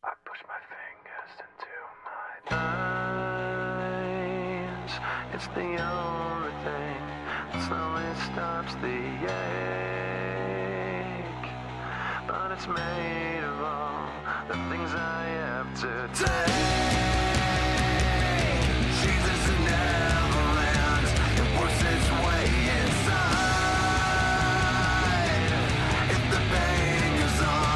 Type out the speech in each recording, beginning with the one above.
I push my fingers into my eyes. It's the only thing that slowly stops the ache. But it's made of all the things I have to take. Jesus never lands, it works its way inside. If the pain goes on,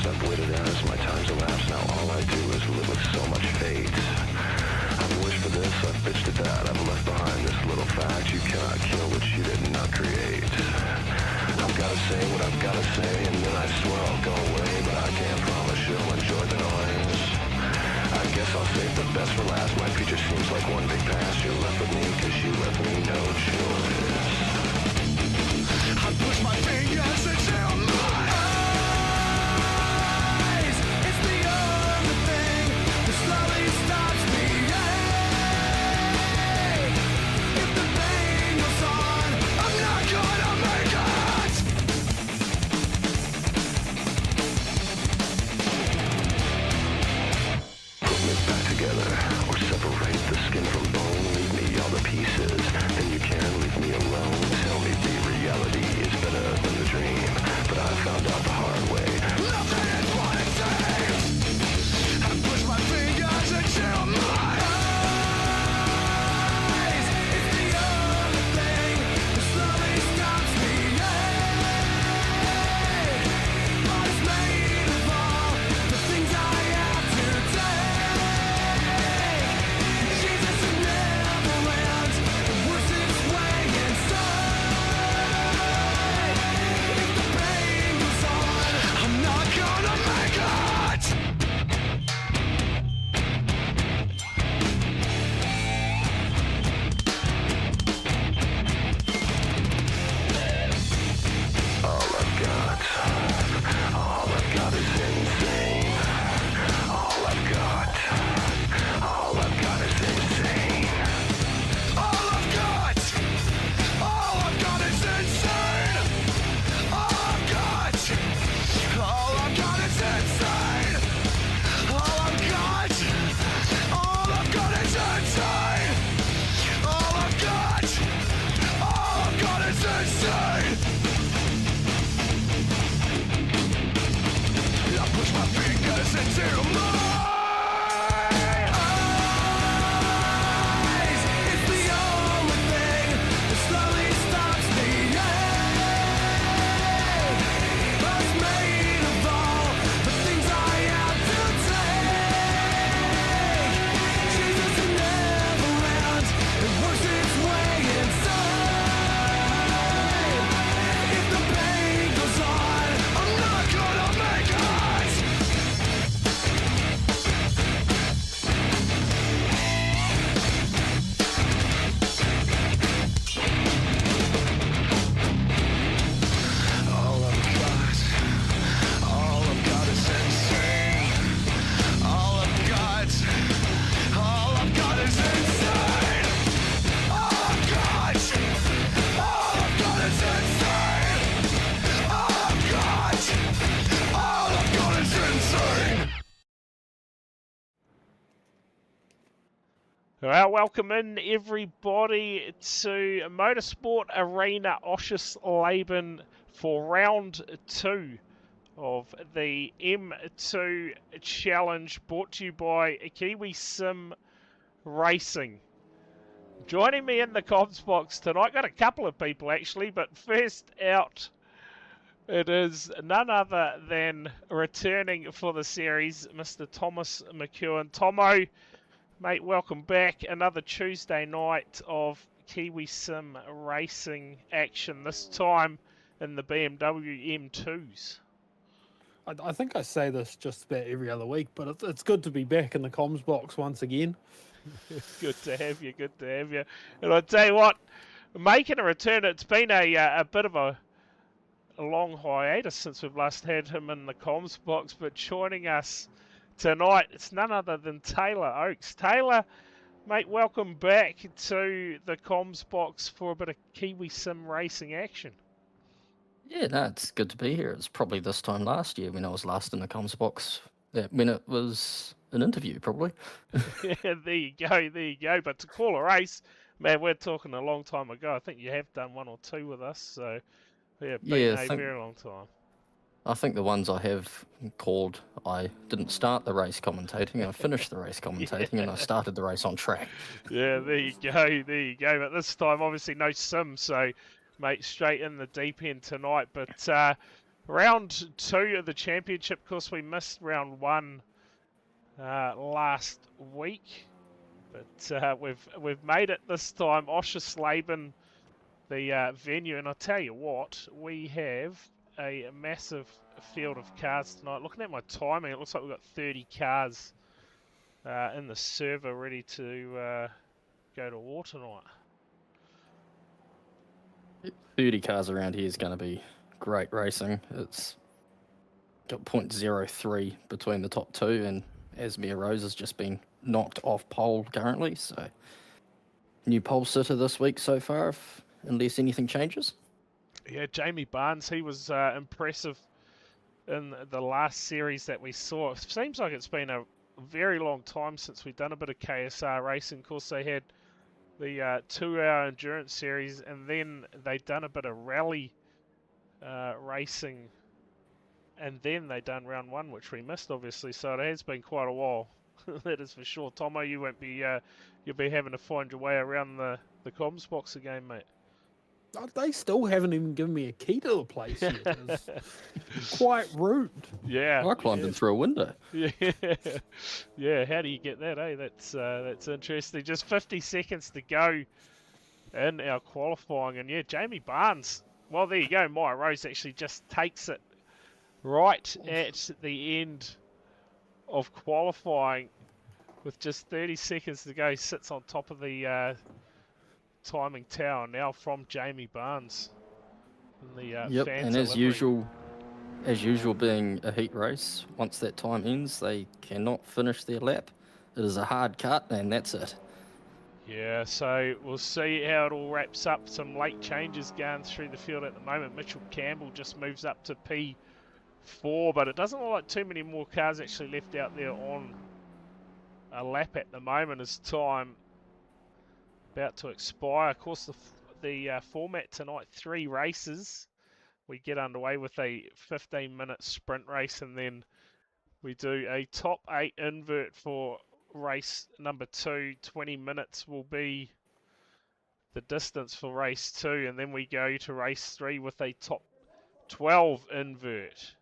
I've waited as my time's elapsed. Now all I do is live with so much fate. I've wished for this, I've bitched at that. I've left behind this little fact: you cannot kill what you did not create. I've gotta say what I've gotta say, and then I swear I'll go away. But I can't promise you'll enjoy the noise. I guess I'll save the best for last. My future seems like one big past. You're left with me cause you left me no choice. I push my fingers into my or separate the skin from bone. Leave me all the pieces, then you can leave me alone. Tell me the reality is better than the dream, but I found out the hard way. Nothing is what it seems. I push my fingers into my eyes. It's the only thing that slowly stops me. But it's made of all the things I have to take. Well, welcome in everybody to Motorsport Arena Oschersleben for round 2 of the M2 Challenge, brought to you by Kiwi Sim Racing. Joining me in the comms box tonight, got a couple of people actually, but first out it is none other than returning for the series, Mr. Thomas McKeown. Tomo, mate, welcome back. Another Tuesday night of Kiwi Sim Racing action, this time in the BMW M2s. I think I say this just about every other week, but it's good to be back in the comms box once again. Good to have you. Good to have you. And I tell you what, making a return. It's been a bit of a long hiatus since we've last had him in the comms box, but joining us tonight, it's none other than Taylor Oakes. Taylor, mate, welcome back to the comms box for a bit of Kiwi Sim Racing action. Yeah, no, it's good to be here. It's probably this time last year when I was last in the comms box, when it was an interview, probably. Yeah, there you go. But to call a race, man, we're talking a long time ago. I think you have done one or two with us, so yeah, been a very long time. I think the ones I have called, I didn't start the race commentating, I finished the race commentating, and I started the race on track. Yeah, there you go. But this time, obviously, no sim, so, mate, straight in the deep end tonight. But round 2 of the championship, of course, we missed round 1 last week. But we've made it this time. Oschersleben, the venue, and I tell you what, we have a massive field of cars tonight. Looking at my timing, it looks like we've got 30 cars in the server ready to go to war tonight. 30 cars around here is going to be great racing. It's got 0.03 between the top two, and Asmir Rose has just been knocked off pole currently, so new pole sitter this week so far, unless anything changes. Yeah, Jamie Barnes, he was impressive in the last series that we saw. It seems like it's been a very long time since we've done a bit of KSR racing. Of course, they had the 2-hour endurance series, and then they'd done a bit of rally racing, and then they done round 1, which we missed, obviously. So it has been quite a while. That is for sure. Tomo, you won't be you'll be having to find your way around the comms box again, mate. They still haven't even given me a key to the place yet. It's quite rude. Yeah. I climbed in through a window. Yeah. Yeah, how do you get that, eh? That's interesting. Just 50 seconds to go in our qualifying. And yeah, Jamie Barnes, well, there you go. Maya Rose actually just takes it right at the end of qualifying with just 30 seconds to go. Sits on top of the timing tower now from Jamie Barnes. Yep, and as usual, being a heat race, once that time ends, they cannot finish their lap. It is a hard cut, and that's it. Yeah, so we'll see how it all wraps up. Some late changes going through the field at the moment. Mitchell Campbell just moves up to P4, but it doesn't look like too many more cars actually left out there on a lap at the moment as time about to expire. Of course, the format tonight, 3 races. We get underway with a 15-minute sprint race, and then we do a top 8 invert for race number 2. 20 minutes will be the distance for race 2, and then we go to race 3 with a top 12 invert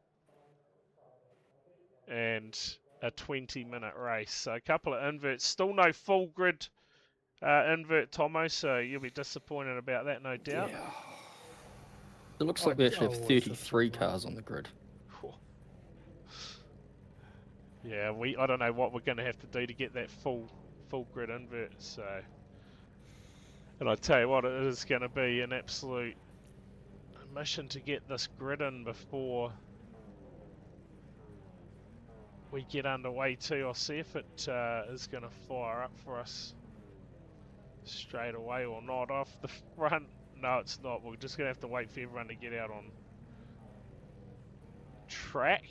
and a 20-minute race. So a couple of inverts, still no full grid invert, Tomo, so you'll be disappointed about that, no doubt. Yeah. It looks like we actually have 33 cars on the grid. Yeah, I don't know what we're going to have to do to get that full grid invert. So, and I tell you what, it is going to be an absolute mission to get this grid in before we get underway too. I'll see if it is going to fire up for us straight away or not off the front. No, it's not. We're just going to have to wait for everyone to get out on track.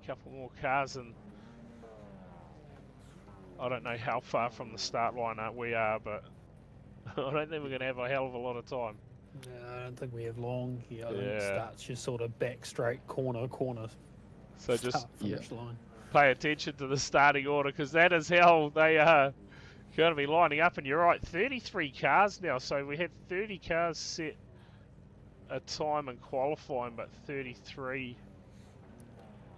A couple more cars, and I don't know how far from the start line we are, but I don't think we're going to have a hell of a lot of time. No, I don't think we have long. Yeah, I think it starts just sort of back straight, corner. So just finish line. Pay attention to the starting order, because that is how they are going to be lining up. And you're right, 33 cars now. So we had 30 cars set a time in qualifying, but 33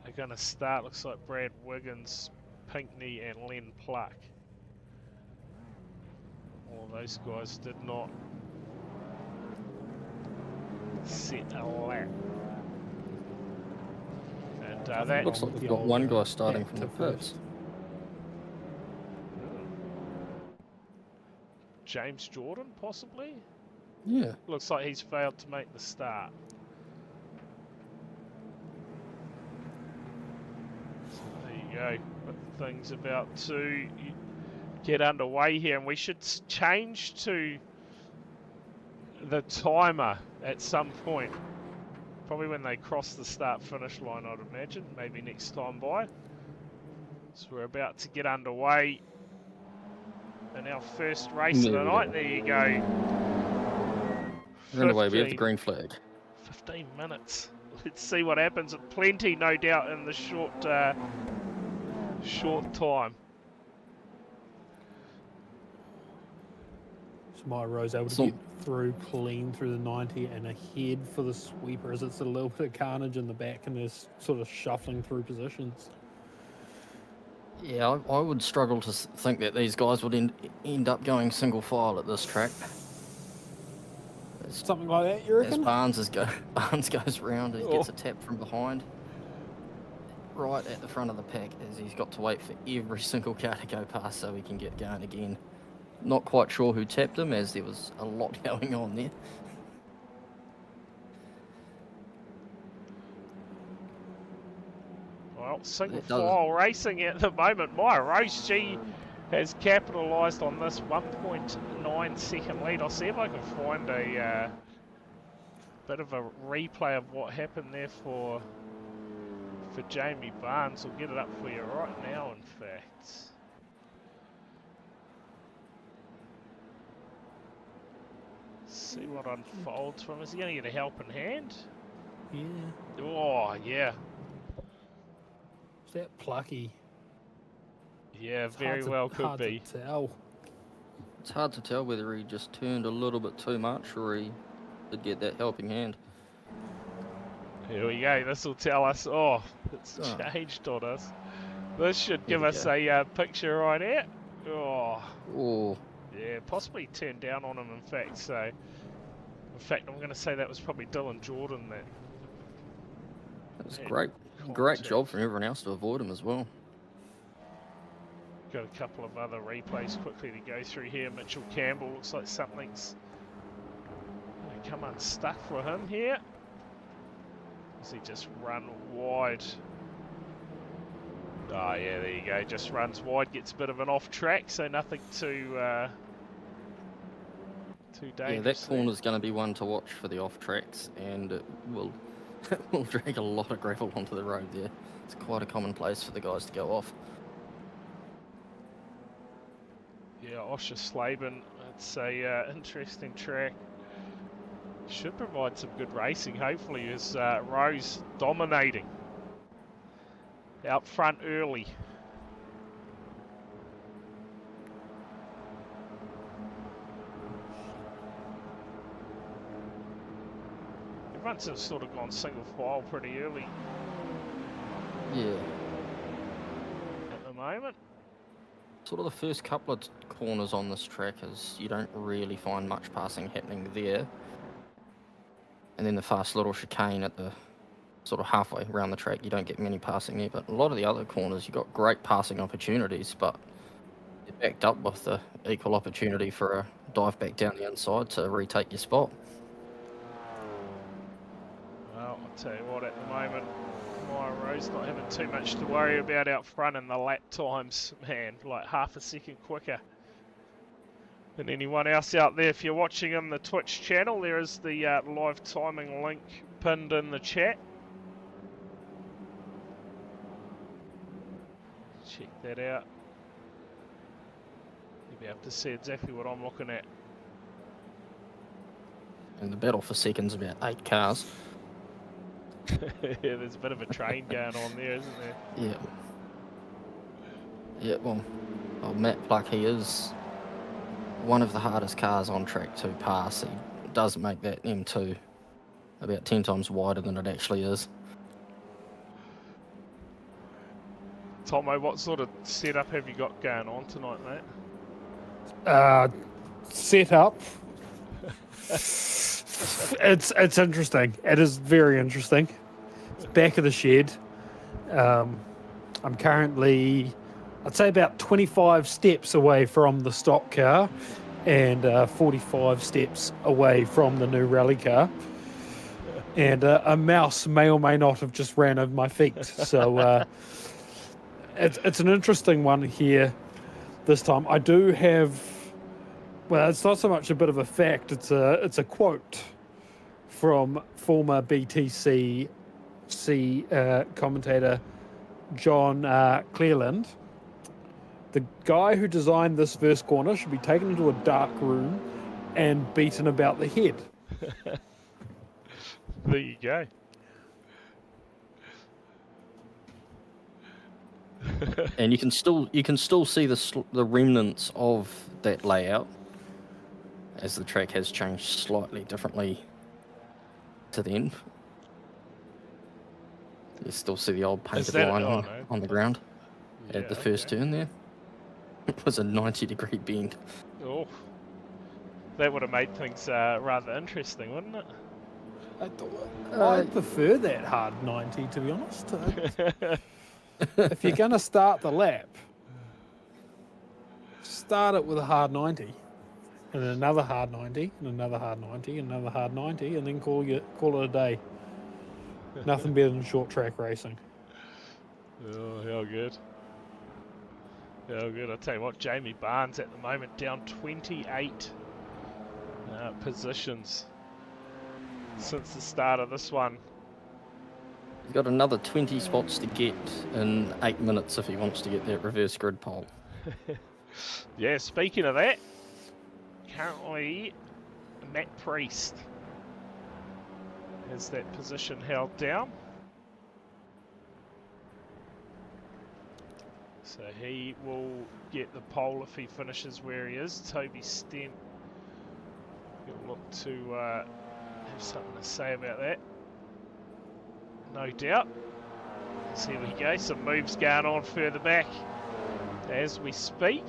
are going to start. Looks like Brad Wiggins, Pinkney and Len Pluck. All those guys did not set a lap. And that looks like we've got one guy starting from the pits. James Jordan, possibly? Yeah. Looks like he's failed to make the start. So there you go. But things about to get underway here, and we should change to the timer at some point. Probably when they cross the start-finish line, I'd imagine. Maybe next time by. So we're about to get underway in our first race of the night. There you go. We're underway. We have the green flag. 15 minutes. Let's see what happens. Plenty, no doubt, in the short time. So my Rose able to get through clean through the 90 and ahead for the sweeper as it's a little bit of carnage in the back and they're sort of shuffling through positions. Yeah, I would struggle to think that these guys would end up going single file at this track. Something like that, you reckon? As Barnes goes round, he gets a tap from behind, right at the front of the pack, as he's got to wait for every single car to go past so he can get going again. Not quite sure who tapped him, as there was a lot going on there. Well, single file racing at the moment. My Rose G has capitalised on this 1.9 second lead. I'll see if I can find a bit of a replay of what happened there for Jamie Barnes. I'll get it up for you right now, in fact. See what unfolds from him. Is he going to get a helping hand? Yeah. Oh, yeah. Is that plucky? Yeah, It's very well could be. To tell. It's hard to tell whether he just turned a little bit too much or he did get that helping hand. Here we go. This will tell us. Oh, it's changed on us. This should give us a picture right here. Oh. Oh. Yeah, possibly turned down on him, in fact. So, in fact, I'm going to say that was probably Dylan Jordan that. That was great job from everyone else to avoid him as well. Got a couple of other replays quickly to go through here. Mitchell Campbell, looks like something's going to come unstuck for him here. Does he just run wide? Oh yeah, there you go. Just runs wide, gets a bit of an off track, so nothing too dangerous. Yeah, that corner's going to be one to watch for the off tracks, and it will drag a lot of gravel onto the road there. It's quite a common place for the guys to go off. Yeah, Oschersleben, it's a interesting track. Should provide some good racing, hopefully, as Rose dominating. Out front early. Everyone's sort of gone single file pretty early. Yeah. At the moment. Sort of the first couple of corners on this track is you don't really find much passing happening there. And then the fast little chicane at the sort of halfway around the track, you don't get many passing there. But a lot of the other corners, you've got great passing opportunities, but you're backed up with the equal opportunity for a dive back down the inside to retake your spot. Well, I'll tell you what, at the moment, Maya Rose not having too much to worry about out front, and the lap times, man, like half a second quicker than anyone else out there. If you're watching on the Twitch channel, there is the live timing link pinned in the chat. Check that out. You'll be able to see exactly what I'm looking at. And the battle for second's about 8 cars. Yeah, there's a bit of a train going on there, isn't there? Yeah. Yeah, well, Matt Pluck, he is one of the hardest cars on track to pass. He does make that M2 about 10 times wider than it actually is. Tomo, what sort of setup have you got going on tonight, mate? Setup. It's interesting. It is very interesting. It's back of the shed. I'm currently, I'd say, about 25 steps away from the stock car, and 45 steps away from the new rally car. And a mouse may or may not have just ran over my feet. So it's an interesting one here this time. I do have, well, it's not so much a bit of a fact, it's a quote from former BTC commentator John Clearland. The guy who designed this first corner should be taken into a dark room and beaten about the head. There you go. And you can still see the remnants of that layout as the track has changed slightly differently to then. You still see the old painted line on the ground at the first turn there. It was a 90-degree bend. Oh, that would have made things rather interesting, wouldn't it? I prefer that hard 90, to be honest. If you're going to start the lap, start it with a hard 90, and then another hard 90, and another hard 90, and another hard 90, and then call it a day. Nothing better than short track racing. Oh, how good. How good. I'll tell you what, Jamie Barnes at the moment down 28 positions since the start of this one. He's got another 20 spots to get in 8 minutes if he wants to get that reverse grid pole. Yeah, speaking of that, currently Matt Priest has that position held down. So he will get the pole if he finishes where he is. Toby Stent will look to have something to say about that. No doubt. So here we go, some moves going on further back as we speak.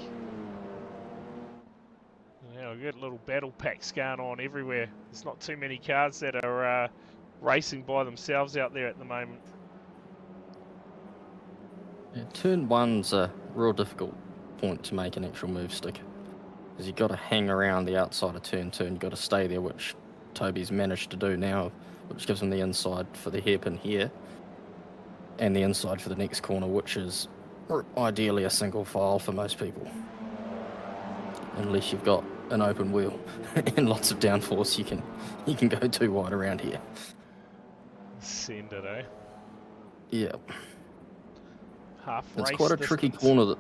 Now we've got little battle packs going on everywhere. There's not too many cars that are racing by themselves out there at the moment. Yeah, turn one's a real difficult point to make an actual move stick, because you've got to hang around the outside of turn 2 and you've got to stay there, which Toby's managed to do now, which gives him the inside for the hairpin here, and the inside for the next corner, which is ideally a single file for most people. Unless you've got an open wheel and lots of downforce, you can go too wide around here. Send it, eh? Yeah. Half It's race quite a tricky distance. corner.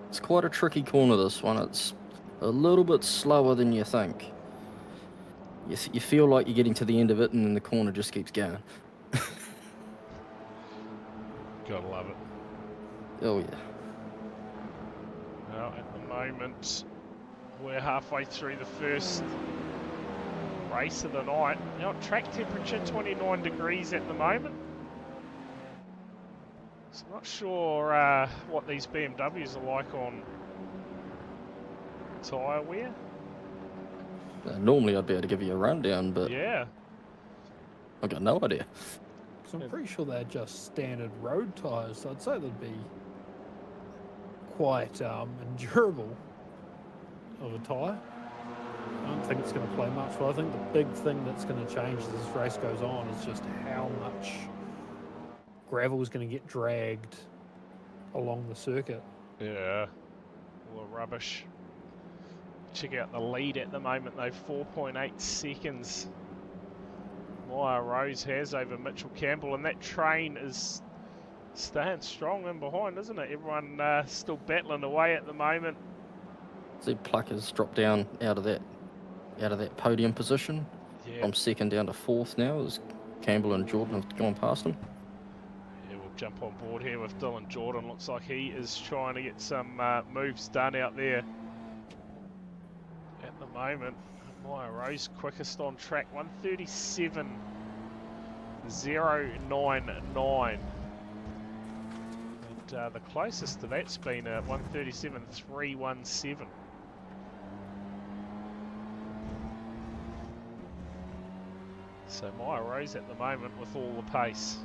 It's quite a tricky corner, this one. It's a little bit slower than you think. You feel like you're getting to the end of it, and then the corner just keeps going. Gotta love it. Oh, yeah. Well, at the moment, we're halfway through the first race of the night. Now, track temperature 29 degrees at the moment. So I'm not sure what these BMWs are like on tyre wear. Normally I'd be able to give you a rundown, but Yeah. I've got no idea. So I'm pretty sure they're just standard road tyres, so I'd say they'd be quite endurable of a tyre. I don't think it's going to play much, but I think the big thing that's going to change as this race goes on is just how much gravel is going to get dragged along the circuit. Yeah. All the rubbish. Check out the lead at the moment though, 4.8 seconds. Maya Rose has over Mitchell Campbell, and that train is staying strong in behind, isn't it? Everyone still battling away at the moment. See, Plucker's dropped down out of that podium position. Yeah. From second down to fourth now, as Campbell and Jordan have gone past him. Yeah, we'll jump on board here with Dylan Jordan. Looks like he is trying to get some moves done out there at the moment. Maya Rose quickest on track, 137.099. And the closest to that's been 137.317. So Maya Rose at the moment with all the pace.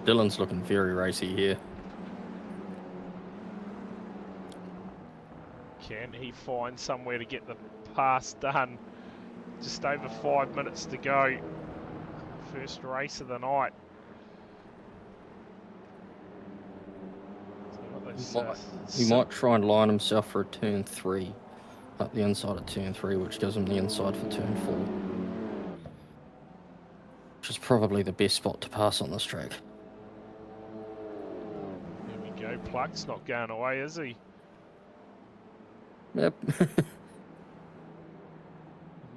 Dylan's looking very racy here. Can he find somewhere to get the pass done? Just over 5 minutes to go. First race of the night. He might try and line himself for a turn 3, up the inside of turn 3, which gives him the inside for turn 4. Which is probably the best spot to pass on this track. There we go, Pluck's not going away, is he? Yep. And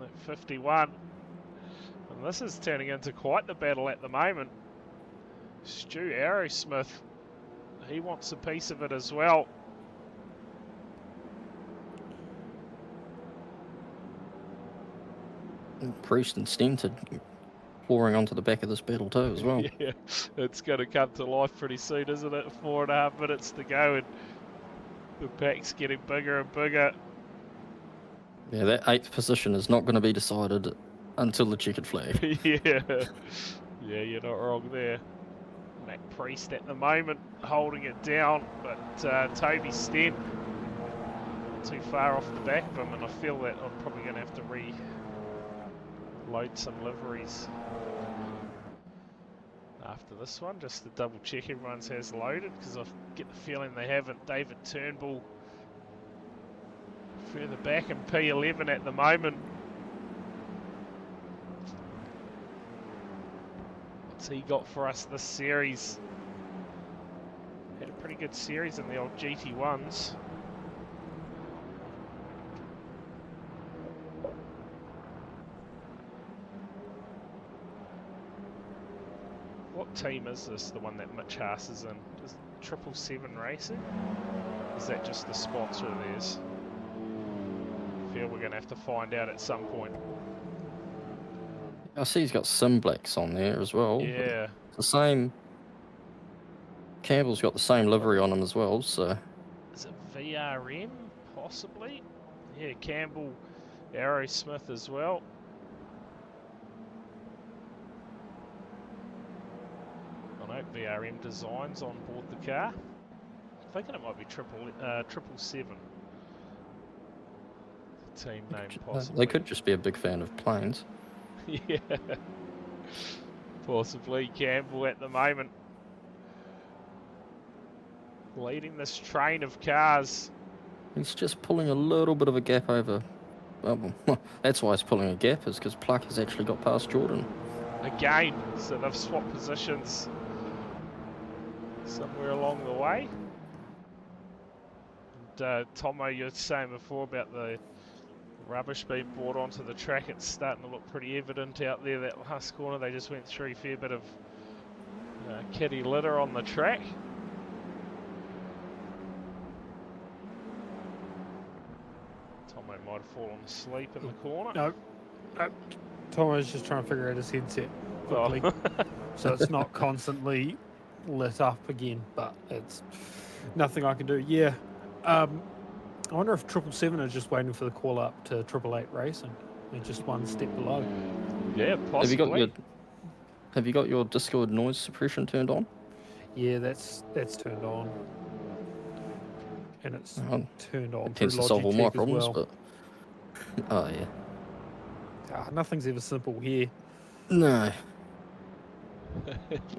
at 51. And this is turning into quite the battle at the moment. Stu Aerosmith, he wants a piece of it as well. Priest and Stented pouring onto the back of this battle too as well. Yeah, it's going to come to life pretty soon, isn't it? 4.5 minutes to go and the pack's getting bigger and bigger. Yeah, that 8th position is not going to be decided until the checkered flag. Yeah, you're not wrong there. Mac Priest at the moment holding it down, but Toby Stent not too far off the back of him, and I feel that I'm probably going to have to reload some liveries after this one, just to double check everyone's has loaded, because I get the feeling they haven't. David Turnbull further back in P11 at the moment. What's he got for us this series? Had a pretty good series in the old GT1s. What team is this, the one that Mitch Haas is in? Is 777 Racing? Is that just the sponsor of theirs? I feel we're going to have to find out at some point. I see he's got Sim Blacks on there as well. Yeah. It's the same. Campbell's got the same livery on him as well, so. Is it VRM, possibly? Yeah, Campbell, Aerosmith as well. I know VRM Designs on board the car. I'm thinking it might be 777. Team name, possibly. They could just be a big fan of planes. Yeah. Possibly Campbell at the moment. Leading this train of cars. He's just pulling a little bit of a gap over. Well, that's why he's pulling a gap, is because Pluck has actually got past Jordan. Again, so they've swapped positions somewhere along the way. And Tomo, you were saying before about the rubbish being brought onto the track. It's starting to look pretty evident out there. That last corner they just went through a fair bit of kitty litter on the track. Tomo might have fallen asleep in the corner. No. Tomo's just trying to figure out his headset quickly. Oh. So it's not constantly lit up again, but it's nothing I can do. Yeah. I wonder if 777 is just waiting for the call up to 888 Racing. They're just one step below. Yeah, possibly. Have you got your Discord noise suppression turned on? Yeah, that's turned on. And it's turned on. It tends to solve all my problems, well. but oh yeah. Nothing's ever simple here. No.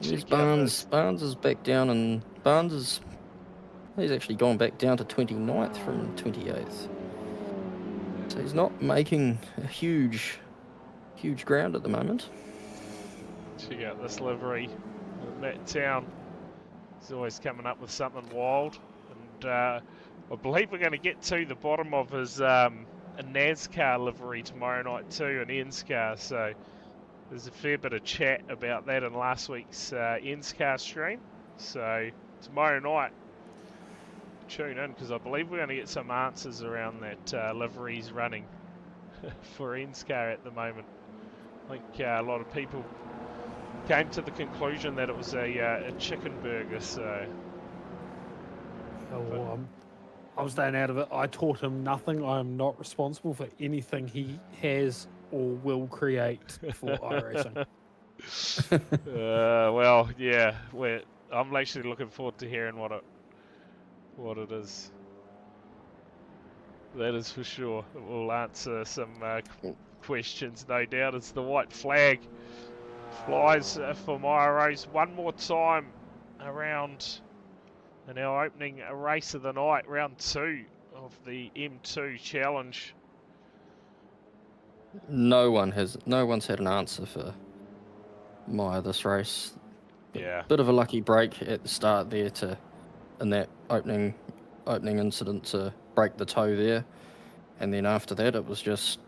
Check Barnes is back down, and he's actually gone back down to 29th from 28th. So he's not making a huge ground at the moment. Check out this livery. Matt Town is always coming up with something wild. And I believe we're going to get to the bottom of his a NASCAR livery tomorrow night too, an NSCAR. So there's a fair bit of chat about that in last week's NSCAR stream. So tomorrow night, tune in, because I believe we're going to get some answers around that liveries running for NSCAR at the moment. I think a lot of people came to the conclusion that it was a chicken burger, so... I'm staying out of it. I taught him nothing. I'm not responsible for anything he has or will create for iRacing. Well, yeah, I'm actually looking forward to hearing what it is. That is for sure. We'll answer some questions, no doubt, as the white flag flies for Maya Rose one more time around in our opening race of the night, round 2 of the M2 Challenge. No one's had an answer for Maya this race. Yeah. Bit of a lucky break at the start there in that opening incident to break the toe there, and then after that it was just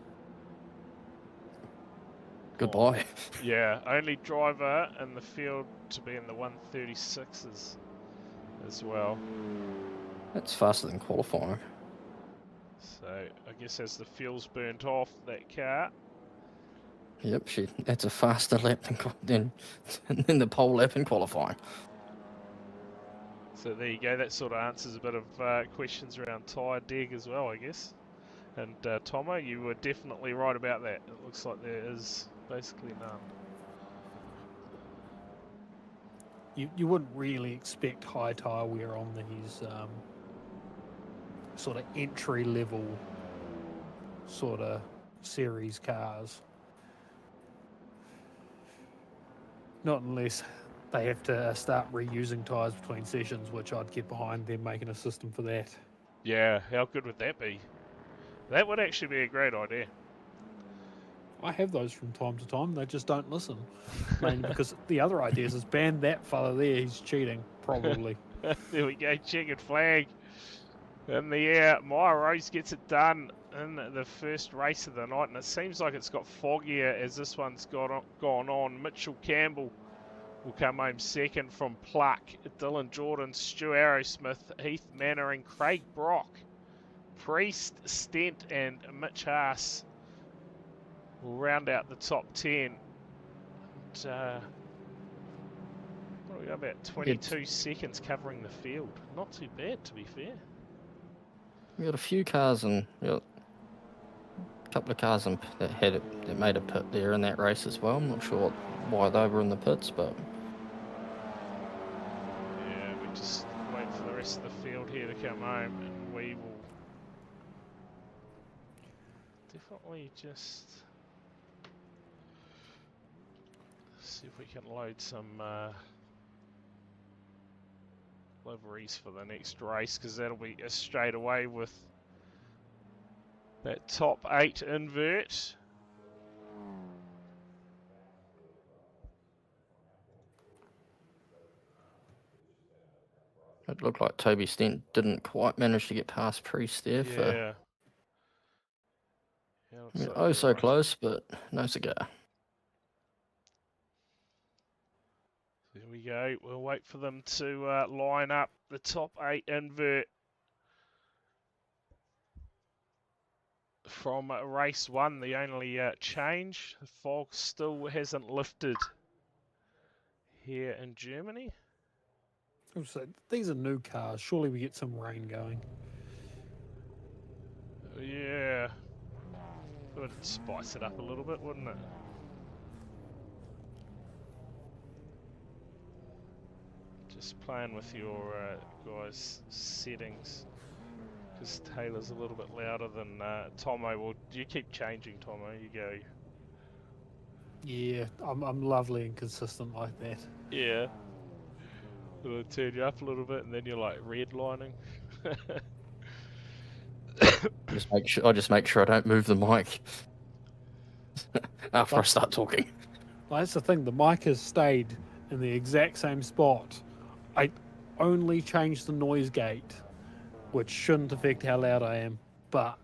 goodbye. Yeah, only driver in the field to be in the 136s as well. That's faster than qualifying. So I guess as the fuel's burnt off that car. Yep, that's a faster lap than the pole lap in qualifying. So there you go, that sort of answers a bit of questions around tyre deg as well, I guess. And Tomo, you were definitely right about that. It looks like there is basically none. You wouldn't really expect high tyre wear on these sort of entry level sort of series cars. Not unless they have to start reusing tyres between sessions, which I'd get behind them making a system for that. Yeah, how good would that be? That would actually be a great idea. I have those from time to time, they just don't listen. Mainly because the other idea is ban that fella there, he's cheating, probably. There we go, checkered flag in the air. Maya Rose gets it done in the first race of the night, and it seems like it's got foggier as this one's gone on. Mitchell Campbell will come home second from Pluck. Dylan Jordan, Stu Arrowsmith, Heath Mannering, Craig Brock, Priest, Stent, and Mitch Haas will round out the top 10. And, what do we got, about 22 seconds covering the field. Not too bad, to be fair. We got a few cars and a couple of cars that made a pit there in that race as well. I'm not sure why they were in the pits, but yeah, we just wait for the rest of the field here to come home, and we will definitely just see if we can load some liveries for the next race, because that'll be straight away with that top 8 invert. it looked like Toby Stent didn't quite manage to get past Priest there. Yeah. So close, but no cigar. There we go. We'll wait for them to line up the top 8 invert from race 1. The only change, the fog still hasn't lifted here in Germany. So these are new cars. Surely we get some rain going. Yeah. It would spice it up a little bit, wouldn't it? Just playing with your guys' settings, because Taylor's a little bit louder than Tomo. Well, you keep changing, Tomo. You go. Yeah, I'm lovely and consistent like that. Yeah. It'll turn you up a little bit, and then you're like redlining. I just make sure I don't move the mic after I start talking. Well, that's the thing. The mic has stayed in the exact same spot. I only changed the noise gate, which shouldn't affect how loud I am, but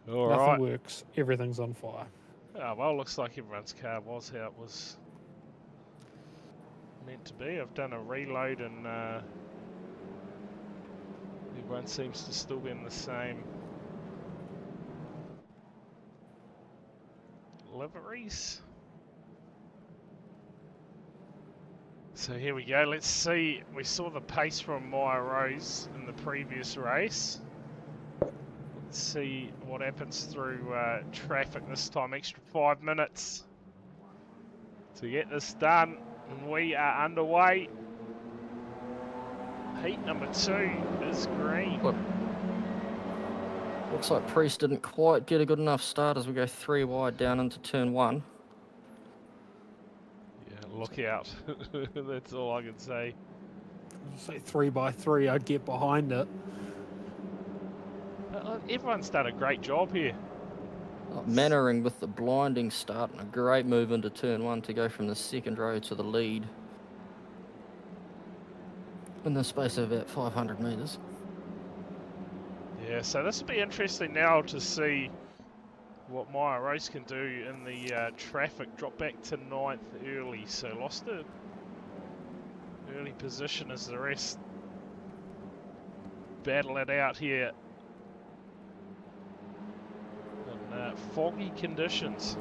nothing works. Everything's on fire. Oh, well, looks like everyone's car was how it was meant to be. I've done a reload, and everyone seems to still be in the same liveries. So here we go. Let's see. We saw the pace from Maya Rose in the previous race. Let's see what happens through traffic this time. Extra 5 minutes to get this done, and we are underway. Heat number 2 is green. Look, looks like Priest didn't quite get a good enough start as we go 3 wide down into turn 1. Yeah, look out. That's all I can say. Say 3x3, I'd get behind it. Everyone's done a great job here. Mannering with the blinding start and a great move into turn 1 to go from the second row to the lead in the space of about 500 metres. Yeah, so this will be interesting now to see what Maya Rose can do in the traffic. Drop back to 9th early, so lost a early position as the rest battle it out here in foggy conditions.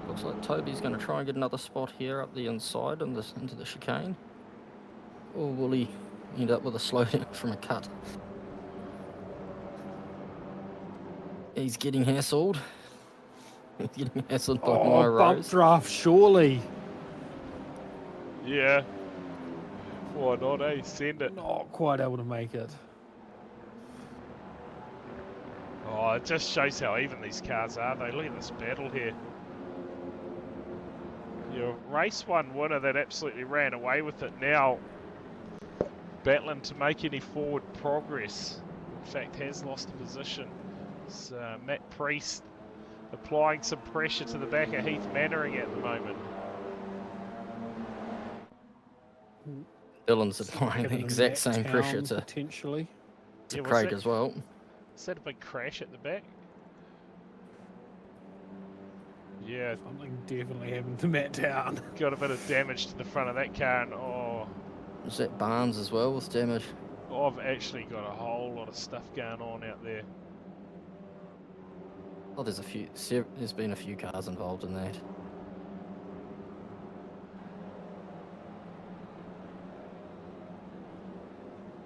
Looks like Toby's going to try and get another spot here up the inside and into the chicane. Or will he end up with a slowdown from a cut? He's getting hassled. He's getting hassled by Maya Bump Rose. draft, surely. Yeah. Why not, eh? Send it. Not quite able to make it. Oh, it just shows how even these cars are. They look at this battle here. Your race 1 winner that absolutely ran away with it now battling to make any forward progress. In fact, has lost a position. It's Matt Priest applying some pressure to the back of Heath Mannering at the moment. Dylan's applying the Given exact that same town, pressure to potentially. Yeah, was Craig that- as well. Is that a big crash at the back? Yeah, Something definitely happened to Matt Town. got a bit of damage to the front of that car, and Is that Barnes as well with damage? I've actually got a whole lot of stuff going on out there. Oh, there's been a few cars involved in that.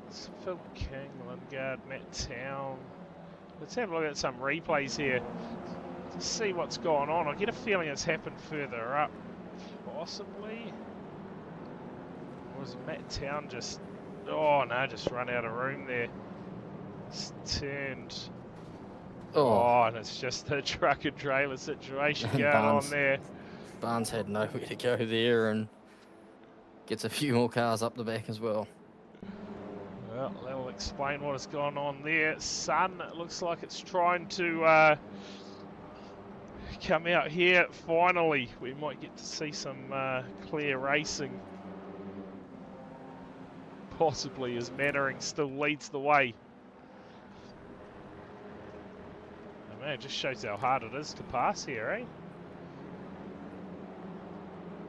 It's Phil King, Lingard, Matt Town. Let's have a look at some replays here to see what's going on. I get a feeling it's happened further up, possibly. Or was Matt Town just... Oh no, just run out of room there. It's turned... Oh, and it's just a truck and trailer situation going on there. Barnes had nowhere to go there and gets a few more cars up the back as well. Well, that'll explain what has gone on there. Sun, it looks like it's trying to come out here finally. We might get to see some clear racing. Possibly as Mannering still leads the way. Oh, man, it just shows how hard it is to pass here, eh?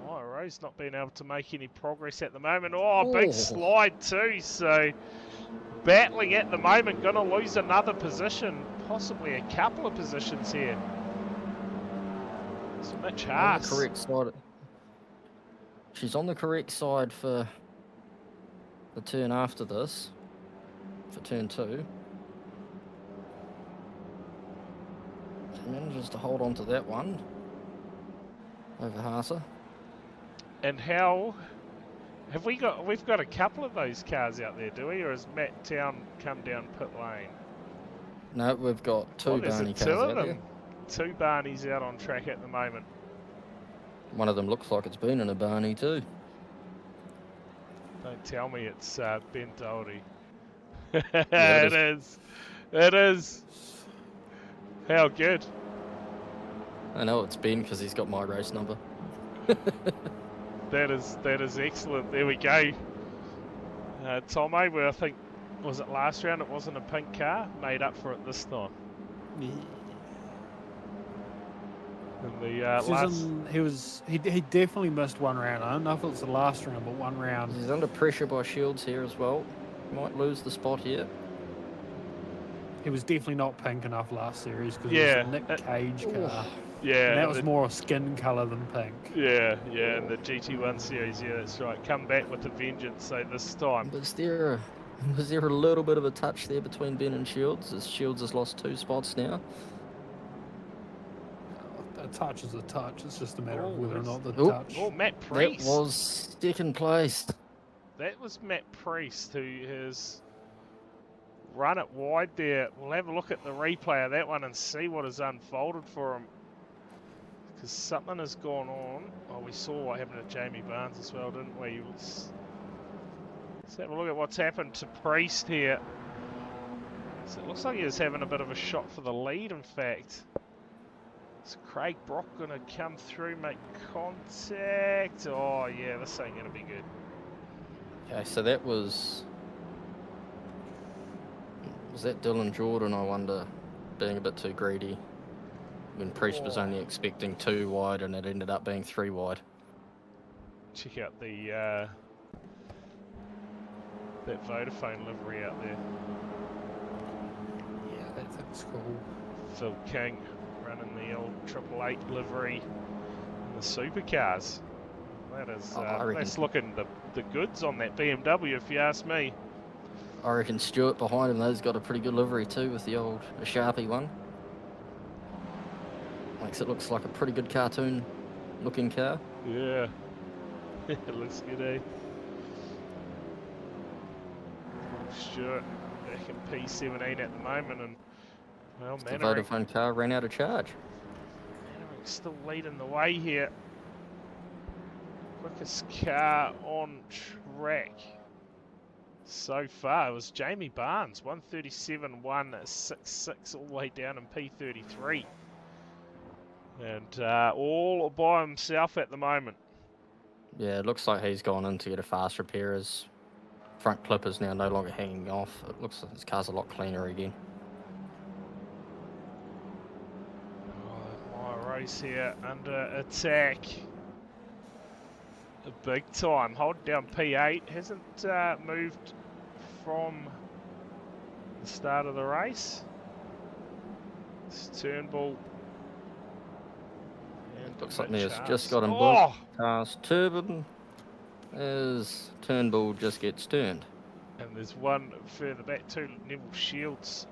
Oh, Rose not being able to make any progress at the moment. Oh, big slide too, so battling at the moment, gonna lose another position, possibly a couple of positions here. It's Mitch Haas. On the correct side. She's on the correct side for the turn after this, for turn 2. She manages to hold on to that one over Haase. And how have we've got a couple of those cars out there, do we? Or has Matt Town come down pit lane? No, we've got 2 there's Barney two cars of out them. there. 2 Barneys out on track at the moment. One of them looks like it's been in a Barney too. Don't tell me it's Ben Doherty. Yeah, it is. It is. How good. I know it's Ben because he's got my race number. That is excellent. There we go. Tomo, where I think, was it last round it wasn't a pink car? Made up for it this time. Yeah. In the last... He definitely missed one round. I don't know if it was the last round, but one round. He's under pressure by Shields here as well. Might lose the spot here. He was definitely not pink enough last series because Yeah, it was a Nick Cage car. Yeah. And that was more a skin colour than pink. Yeah, in the GT1 series, yeah, that's right. Come back with a vengeance, so this time. Was there a little bit of a touch there between Ben and Shields, as Shields has lost 2 spots now? A touch is a touch. It's just a matter of whether or not the Oh. touch. Oh, Matt That Priest. was second place. that was Matt Priest who has run it wide there. We'll have a look at the replay of that one and see what has unfolded for him. Because something has gone on. Oh, we saw what happened to Jamie Barnes as well, didn't we? Let's have a look at what's happened to Priest here. So it looks like he was having a bit of a shot for the lead, in fact. Is Craig Brock going to come through, make contact? Oh, yeah, this ain't going to be good. Okay, so that was that Dylan Jordan, I wonder, being a bit too greedy when Priest was only expecting 2 wide and it ended up being 3 wide. Check out the that Vodafone livery out there. Yeah, that thing's cool. Phil King running the old 888 livery in the supercars. That is, that's looking the goods on that BMW, if you ask me. I reckon Stuart behind him thou's got a pretty good livery too with the old Sharpie one. Makes it looks like a pretty good cartoon looking car. Yeah, it looks good, eh? Stuart back in P17 at the moment, and well, The Vodafone car ran out of charge. Mannering's still leading the way here. Quickest car on track so far was Jamie Barnes, 137.166 all the way down in P33. And all by himself at the moment. Yeah, it looks like he's gone in to get a fast repair. His front clip is now no longer hanging off. It looks like his car's a lot cleaner again. Oh, my race here under attack. Big time. Hold down P8. Hasn't moved from the start of the race. It's Turnbull. Looks like Neo's just got him blocked. Cars turbine as Turnbull just gets turned. And there's one further back too, Neville Shields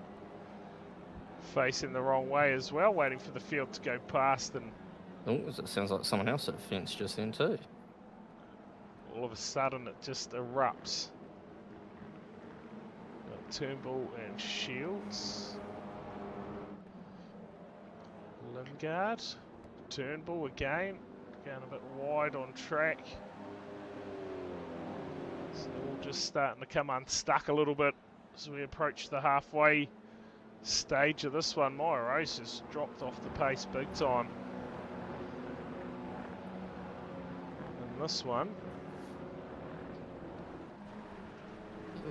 facing the wrong way as well, waiting for the field to go past, and Oh, it sounds like someone else at the fence just then too. all of a sudden it just erupts. Got Turnbull and Shields. Lingard. Turnbull again. Going a bit wide on track. So they're all just starting to come unstuck a little bit as we approach the halfway stage of this one. My race has dropped off the pace big time. And this one,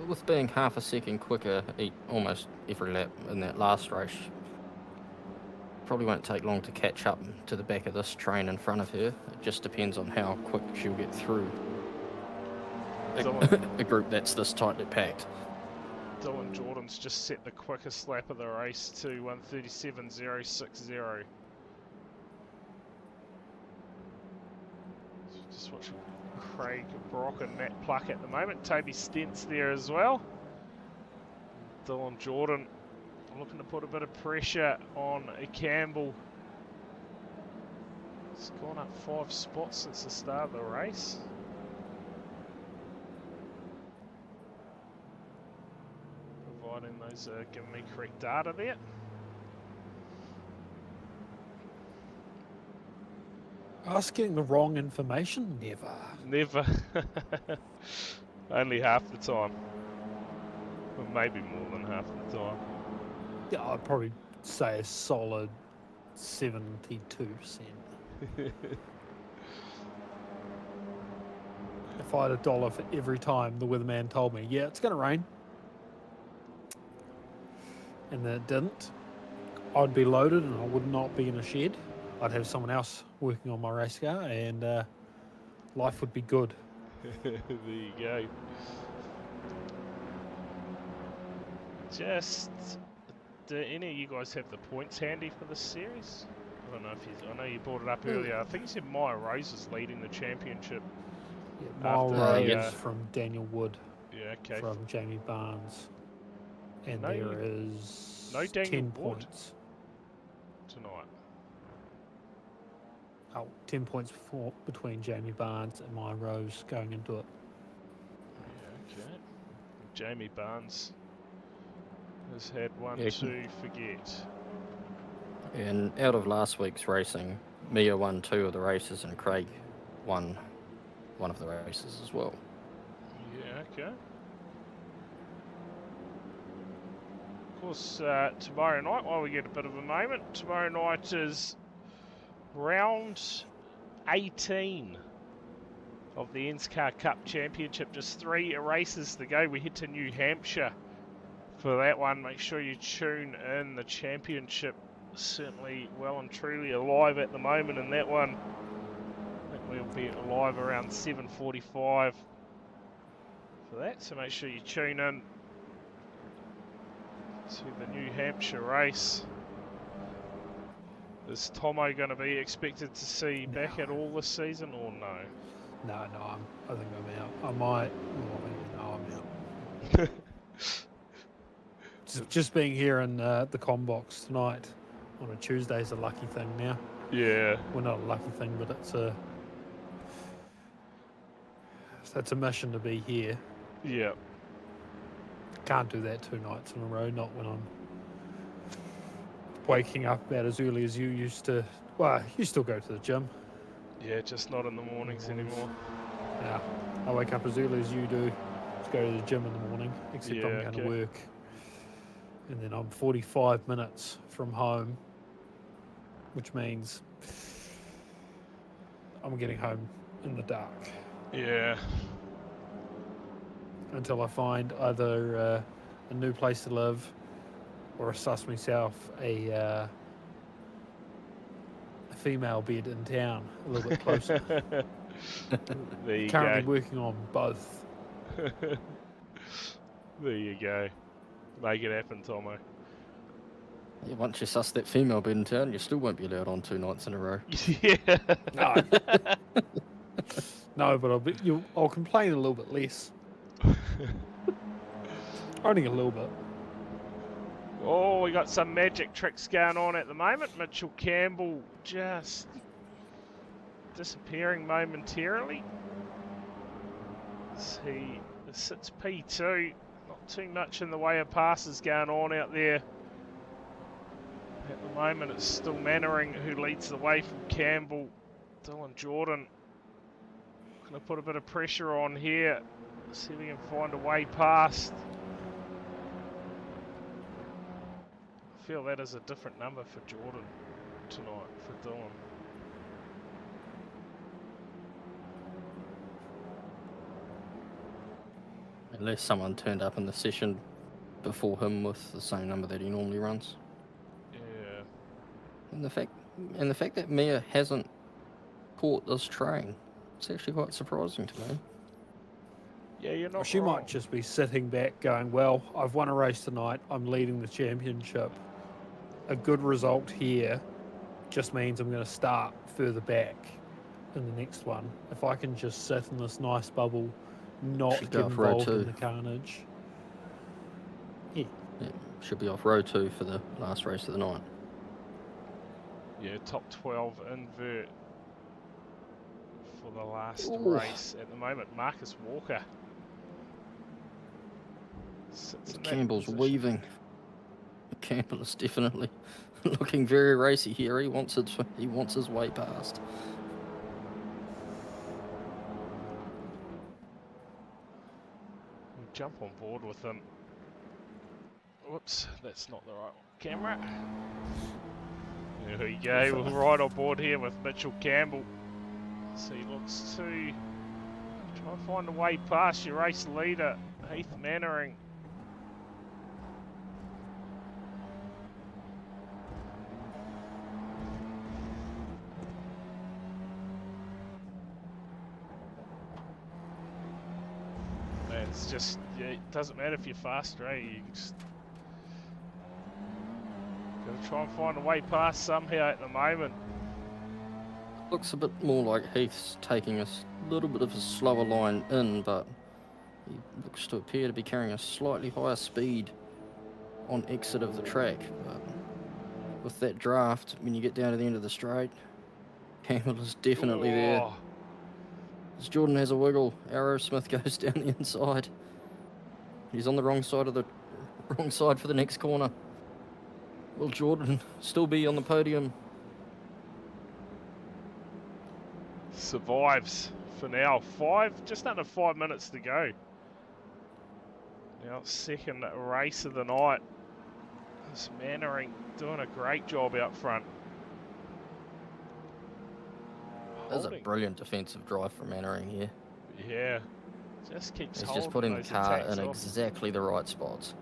With being half a second quicker almost every lap in that last race, probably won't take long to catch up to the back of this train in front of her. It just depends on how quick she'll get through a group that's this tightly packed. Dylan Jordan's just set the quickest lap of the race to 1:37.060. Just watching Craig Brock and Matt Pluck at the moment. Toby Stent's there as well. Dylan Jordan looking to put a bit of pressure on Campbell. It's gone up 5 spots since the start of the race. Providing those giving me correct data there. Asking the wrong information? Never. Never. Only half the time. Or maybe more than half the time. Yeah, I'd probably say a solid 72%. If I had $1 for every time the weatherman told me, yeah, it's going to rain, and then it didn't, I'd be loaded and I would not be in a shed. I'd have someone else working on my race car, and life would be good. There you go. Just, do any of you guys have the points handy for this series? I don't know if I know you brought it up earlier. I think you said Maya Rose is leading the championship. Yeah, Mile Rose yeah. from Daniel Wood. Yeah, okay. From Jamie Barnes. And No- there is no Daniel 10 Wood? points. Tonight. Oh, 10 points between Jamie Barnes and Maya Rose going into it. Jamie Barnes has had one Yeah. to forget. And out of last week's racing, Mia won 2 of the races and Craig won 1 of the races as well. Yeah, okay. Of course, tomorrow night, while we get a bit of a moment, tomorrow night is round 18 of the NZCar Cup Championship. Just 3 races to go. We head to New Hampshire for that one. Make sure you tune in. The championship certainly well and truly alive at the moment in that one. I think we'll be alive around 7:45 for that, so make sure you tune in to the New Hampshire race. Is Tomo going to be expected to see back at all this season, or no? No, I think I'm out. I might. Oh, no, I'm out. Just being here in the Combox tonight on a Tuesday is a lucky thing now. Yeah. Well, not a lucky thing, but it's a mission to be here. Yeah. Can't do that 2 nights in a row, not when I'm waking up about as early as you used to. Well, you still go to the gym. Yeah, just not in the mornings anymore. Yeah, I wake up as early as you do to go to the gym in the morning, except Yeah, I'm going to okay. work. And then I'm 45 minutes from home, which means I'm getting home in the dark Yeah. until I find either a new place to live or suss myself a female bed in town a little bit closer. There you Currently go. working on both. There you go. Make it happen, Tomo. Yeah, once you suss that female bed in town, you still won't be allowed on 2 nights in a row. Yeah. No, no, but I'll complain a little bit less. Only a little bit. Oh, we got some magic tricks going on at the moment. Mitchell Campbell just disappearing momentarily. He sits P2. Not too much in the way of passes going on out there. At the moment, it's still Mannering who leads the way from Campbell. Dylan Jordan going to put a bit of pressure on here. See if we can find a way past. I feel that is a different number for Jordan tonight, for Dylan. Unless someone turned up in the session before him with the same number that he normally runs. Yeah. And the fact that Mia hasn't caught this train, it's actually quite surprising to me. Yeah, you're not She wrong. might just be sitting back going, well, I've won a race tonight. I'm leading the championship. A good result here just means I'm going to start further back in the next one. If I can just sit in this nice bubble, not Should get go off row involved in 2. the carnage. Yeah. Yeah, should be off row 2 for the last race of the night. Yeah, top 12 invert for the last Ooh. race at the moment. Marcus Walker sits in that Campbell's position. weaving. Campbell is definitely looking very racy here. He wants his way past. We'll jump on board with him. Whoops, that's not the right camera. There we go, we're right on board here with Mitchell Campbell. So he looks to try and find a way past your race leader, Heath Mannering. Man, it's just, yeah, it doesn't matter if you're fast, right? You just gotta try and find a way past somehow at the moment. Looks a bit more like Heath's taking a little bit of a slower line in, but he looks to appear to be carrying a slightly higher speed on exit of the track. But with that draft, when you get down to the end of the straight, Campbell is definitely there. As Jordan has a wiggle, Aerosmith goes down the inside. He's on the wrong side for the next corner. Will Jordan still be on the podium? Survives for now. Just under 5 minutes to go. Now, second race of the night. This Mannering doing a great job out front. There's a brilliant defensive drive from Mannering here. Yeah. Just keeps He's holding just putting the those car attacks in off. exactly the right spots.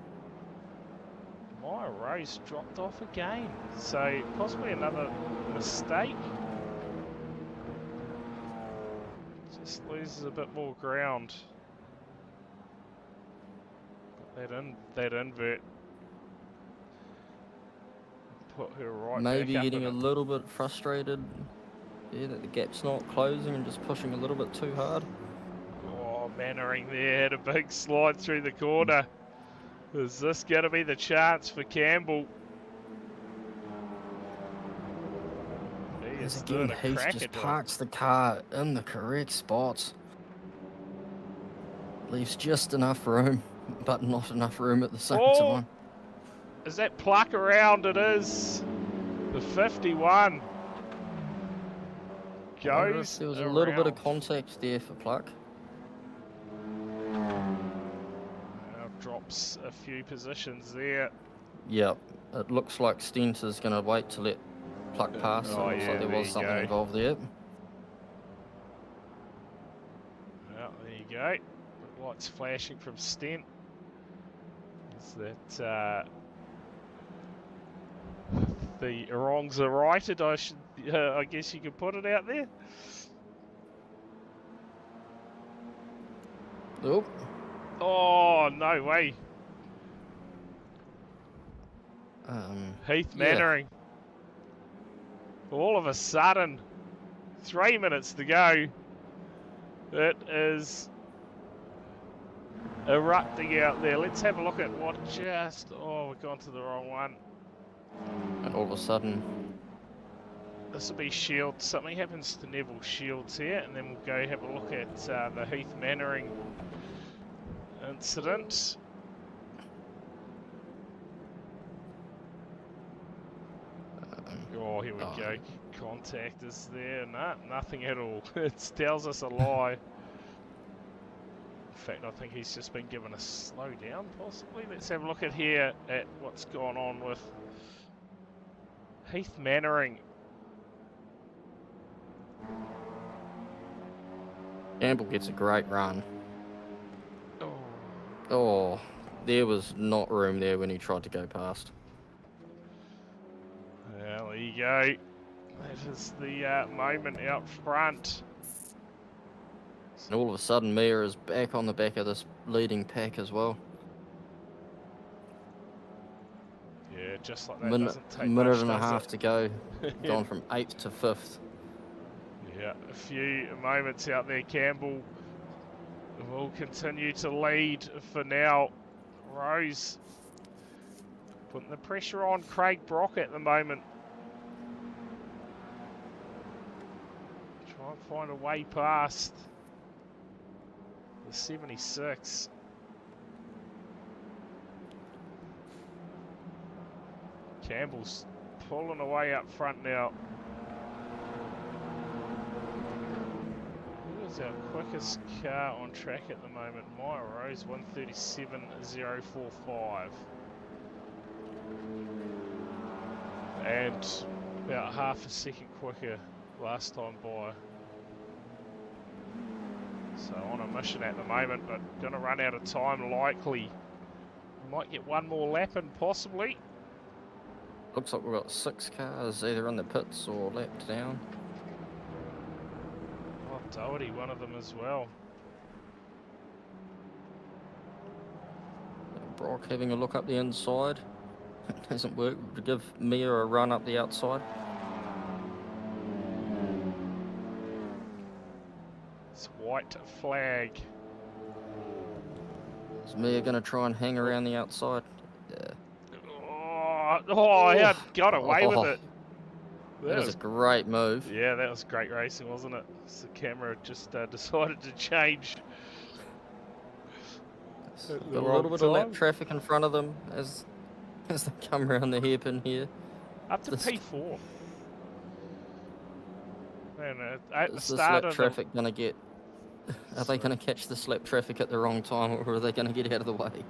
Maya Rose dropped off again. So possibly another mistake. Just loses a bit more ground. That invert put her right Maybe back up getting in a it. little bit frustrated. Yeah, that the gap's not closing and just pushing a little bit too hard. Oh, Mannering there had a big slide through the corner. Is this going to be the chance for Campbell? He is doing a Heath cracker just job. parks the car in the correct spots. Leaves just enough room, but not enough room at the same time. Is that pluck around? It is. The 51 goes There was a around. little bit of contact there for Pluck. Now drops a few positions there. Yep, it looks like Stent is going to wait to let Pluck pass. Oh, It looks yeah, like there there was you something go. involved there. Well, there you go. The lights flashing from Stent. Is that the wrongs are righted? I guess you could put it out there. Oh, Oh, no way. Heath yeah. Mannering. All of a sudden, 3 minutes to go. It is erupting out there. Let's have a look at what just... Oh, we've gone to the wrong one. And all of a sudden, This will be Shields. Something happens to Neville Shields here, and then we'll go have a look at the Heath Mannering incident. Oh, here we go. Contact is there. Nah, nothing at all. It tells us a lie. In fact, I think he's just been given a slow down, possibly. Let's have a look at here at what's gone on with Heath Mannering. Campbell gets a great run. Oh. Oh, there was not room there when he tried to go past. Well, there you go. That is the moment out front. And all of a sudden, Mia is back on the back of this leading pack as well. Yeah, just like that. Doesn't take Minute much, and a does half it? to go. Gone from 8th to 5th. Yeah, a few moments out there. Campbell will continue to lead for now. Rose putting the pressure on Craig Brock at the moment. Try and find a way past the 76. Campbell's pulling away up front now. Who is our quickest car on track at the moment? Maya Rose, 137.045. And about half a second quicker last time by. So on a mission at the moment, but going to run out of time likely. Might get one more lap in possibly. Looks like we've got 6 cars either in the pits or lapped down. Oh, Doherty, one of them as well. Brock having a look up the inside. It hasn't worked to give Mia a run up the outside. It's white flag. Is Mia going to try and hang around the outside? Yeah. Oh, he had got away with it. That was a great move. Yeah, that was great racing, wasn't it? The camera just decided to change. at the Got a wrong little bit of lap time. traffic in front of them as they come around the hairpin here. Up to This- P4. And at the Is this start lap of traffic going to get... Are they Sorry. going to catch this lap traffic at the wrong time, or are they going to get out of the way?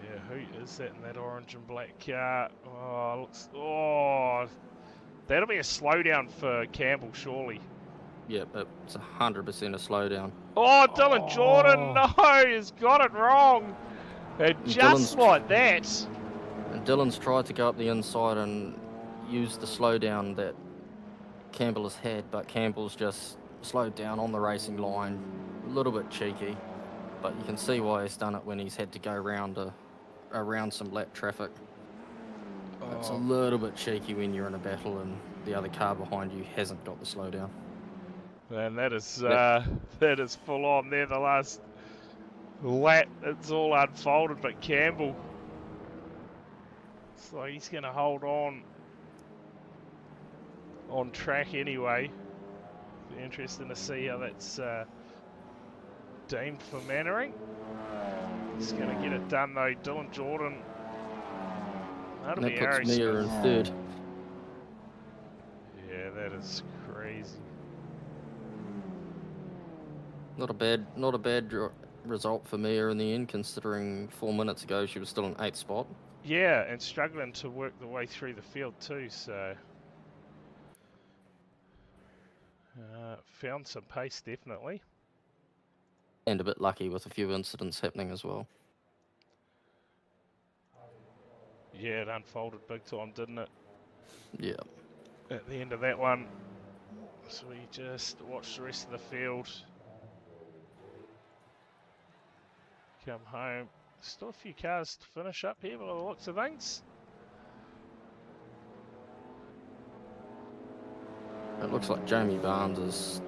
Yeah, who is that in that orange and black car? Oh, looks. Oh, that'll be a slowdown for Campbell, surely. Yep, it's 100% a slowdown. Oh, Dylan Jordan, Oh. no, he's got it wrong. And just Dylan's- like that. And Dylan's tried to go up the inside and use the slowdown that Campbell has had, but Campbell's just slowed down on the racing line. A little bit cheeky, but you can see why he's done it when he's had to go around some lap traffic. It's a little bit cheeky when you're in a battle and the other car behind you hasn't got the slowdown. Man, that is full on there. The last lap, it's all unfolded, but Campbell. So he's going to hold on track anyway. Be interesting to see how that's deemed for Mannering. He's going to get it done though. Dylan Jordan. That'll And be that puts Harry Mia in Smith. third. Yeah, that is crazy. Not a bad result for Mia in the end, considering 4 minutes ago she was still in 8th spot. Yeah, and struggling to work the way through the field too, so found some pace definitely. And a bit lucky with a few incidents happening as well. Yeah, it unfolded big time, didn't it? Yeah. At the end of that one. So we just watch the rest of the field. Come home. Still a few cars to finish up here by the looks of things. It looks like Jamie Barnes is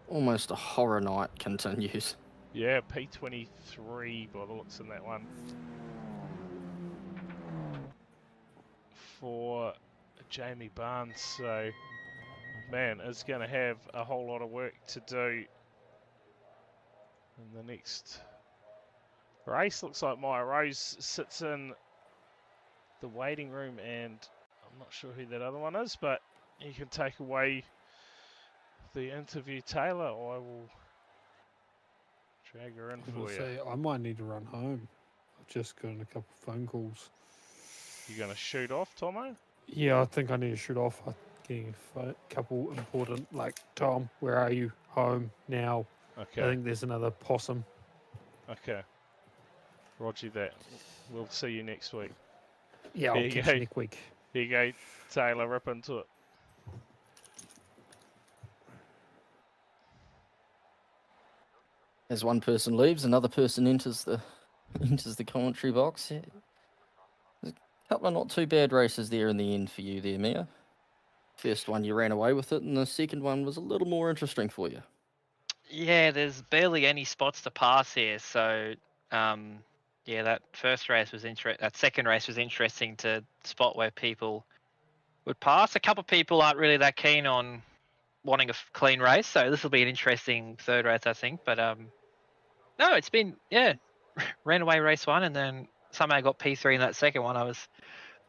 almost a horror night continues. Yeah, P23 by the looks in that one. For Jamie Barnes, so man is going to have a whole lot of work to do in the next race. Looks like Maya Rose sits in the waiting room, and I'm not sure who that other one is, but you can take away the interview, Taylor. I will drag her in for you. Say, I might need to run home. I've just got a couple of phone calls. You going to shoot off, Tomo? Yeah, I think I need to shoot off. I'm getting a couple important, like, Tom, where are you? Home now. Okay. I think there's another possum. Okay. Roger that. We'll see you next week. Yeah, I'll There you catch go. you next week. Here you go, Taylor, rip into it. As one person leaves, another person enters the commentary box. Yeah. There's a couple of not too bad races there in the end for you there, Mia. First one you ran away with it, and the second one was a little more interesting for you. Yeah, there's barely any spots to pass here, so yeah, that first race was that second race was interesting to spot where people would pass. A couple of people aren't really that keen on wanting a clean race, so this will be an interesting third race, I think. But no, it's been ran away race one, and then somehow got P3 in that second one. I was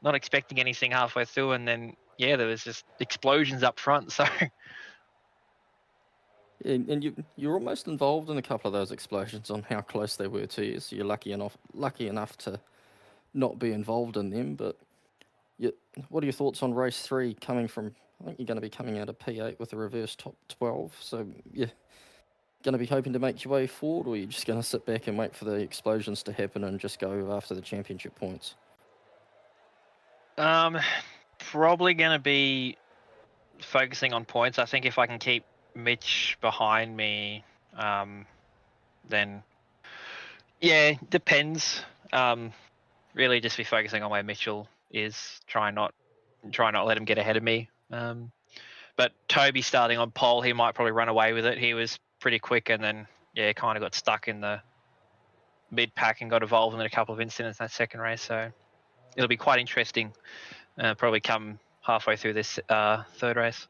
not expecting anything halfway through, and then there was just explosions up front. So. And you're almost involved in a couple of those explosions on how close they were to you, so you're lucky enough to not be involved in them. But what are your thoughts on race 3 coming from, I think you're going to be coming out of P8 with a reverse top 12, so you're going to be hoping to make your way forward, or are you just going to sit back and wait for the explosions to happen and just go after the championship points? Probably going to be focusing on points. I think if I can keep Mitch behind me, then depends. Really just be focusing on where Mitchell is. Try not let him get ahead of me. But Toby starting on pole, he might probably run away with it. He was pretty quick, and then kind of got stuck in the mid pack and got involved in a couple of incidents in that second race. So it'll be quite interesting. Probably come halfway through this third race.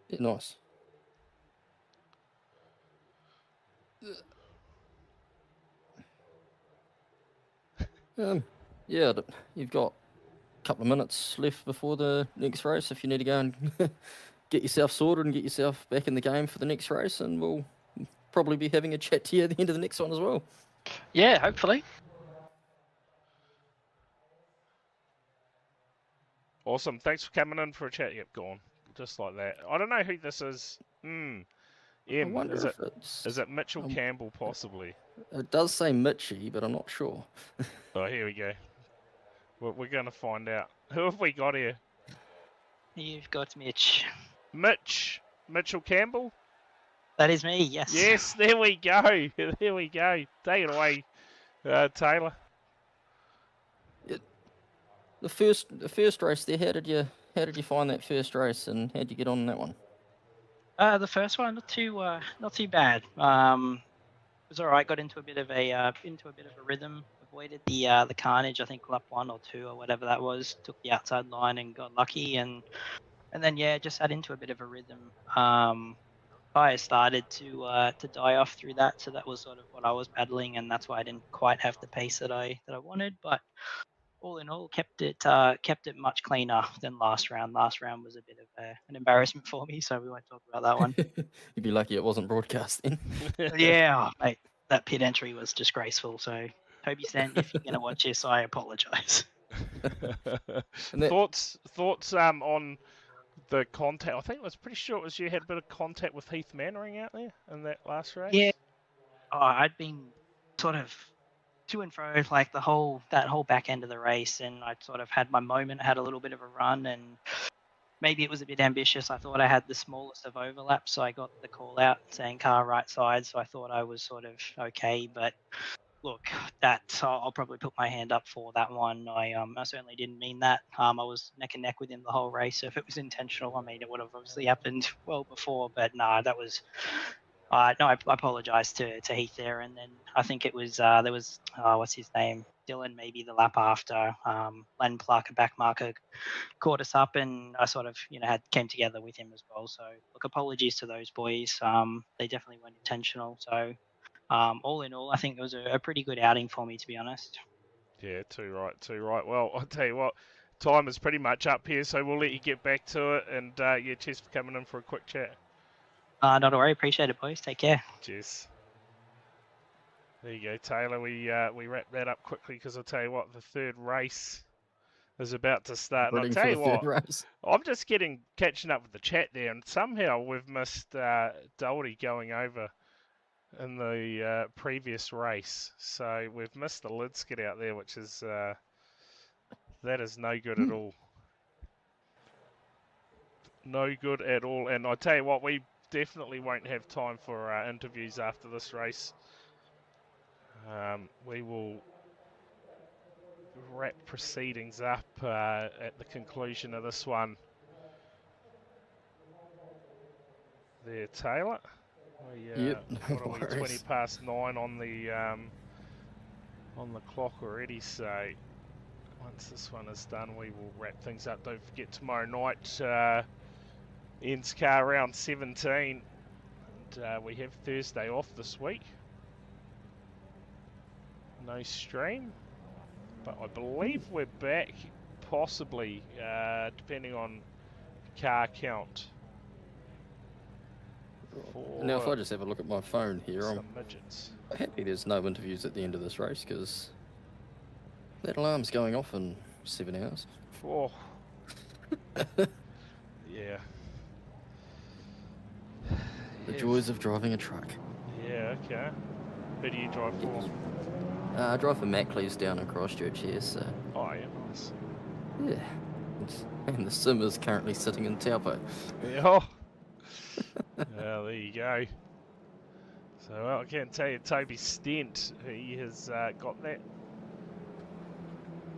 Yeah, nice. Yeah, you've got a couple of minutes left before the next race. If you need to go and get yourself sorted and get yourself back in the game for the next race, and we'll probably be having a chat to you at the end of the next one as well. Yeah, hopefully. Awesome. Thanks for coming in for a chat. Yep, go on. Just like that. I don't know who this is. I M. wonder Is if it's... it Mitchell Campbell, possibly? It does say Mitchie, but I'm not sure. Oh, here we go. We're going to find out. Who have we got here? You've got Mitch. Mitchell Campbell? That is me, yes. Yes, there we go. There we go. Take it away, Taylor. The first race there, how did you find that first race, and how did you get on that one? The first one, not too bad. It was all right. Got into a bit of a rhythm. Avoided the carnage. I think lap 1 or 2 or whatever that was. Took the outside line and got lucky, and then yeah, just had into a bit of a rhythm. Tires started to die off through that, so that was sort of what I was battling, and that's why I didn't quite have the pace that I wanted. But all in all, kept it much cleaner than last round. Last round was a bit of an embarrassment for me, so we won't talk about that one. You'd be lucky it wasn't broadcasting. Yeah, mate, that pit entry was disgraceful. So Toby Sand, if you're gonna watch this, I apologise. Thoughts on the contact? I think it was pretty sure it was you had a bit of contact with Heath Mannering out there in that last race. Yeah, I'd been sort of to and fro like that whole back end of the race, and I sort of had my moment, had a little bit of a run, and maybe it was a bit ambitious. I thought I had the smallest of overlaps, so I got the call out saying car right side, so I thought I was sort of okay. But look, I'll probably put my hand up for that one. I certainly didn't mean that. I was neck and neck with him the whole race, so if it was intentional, I mean, it would have obviously happened well before. But nah, that was no, I apologise to Heath there, and then I think it was there was what's his name, Dylan, maybe the lap after. Len Pluck, a back marker, caught us up, and I sort of came together with him as well. So look, apologies to those boys. They definitely weren't intentional. So all in all, I think it was a pretty good outing for me, to be honest. Yeah, too right. Well, I'll tell you what, time is pretty much up here, so we'll let you get back to it. And yeah, cheers for coming in for a quick chat. Not to worry. Appreciate it, boys. Take care. Cheers. There you go, Taylor. We wrap that up quickly because I'll tell you what, the third race is about to start. And I'll tell you what, I'm just catching up with the chat there, and somehow we've missed Doherty going over in the previous race. So we've missed the lid skid out there, which is that is no good at all. No good at all. And I tell you what, we definitely won't have time for interviews after this race. We will wrap proceedings up at the conclusion of this one. There, Taylor. Yep. What are we, 20 past 9 on the clock already, so once this one is done, we will wrap things up. Don't forget, tomorrow night ends car round 17, and we have Thursday off this week. No stream, but I believe we're back, possibly, depending on car count. Now, if I just have a look at my phone here, I'm midgets. happy there's no interviews at the end of this race, because that alarm's going off in 7 hours. Oh. Yeah. The joys of driving a truck. Yeah, okay. Who do you drive for? I drive for Mackley's down in Christchurch here, so... Oh, yeah, nice. Yeah. And the sim is currently sitting in Taupo. Yeah. Oh. Well, there you go. So, well, I can tell you, Toby Stent, he has got that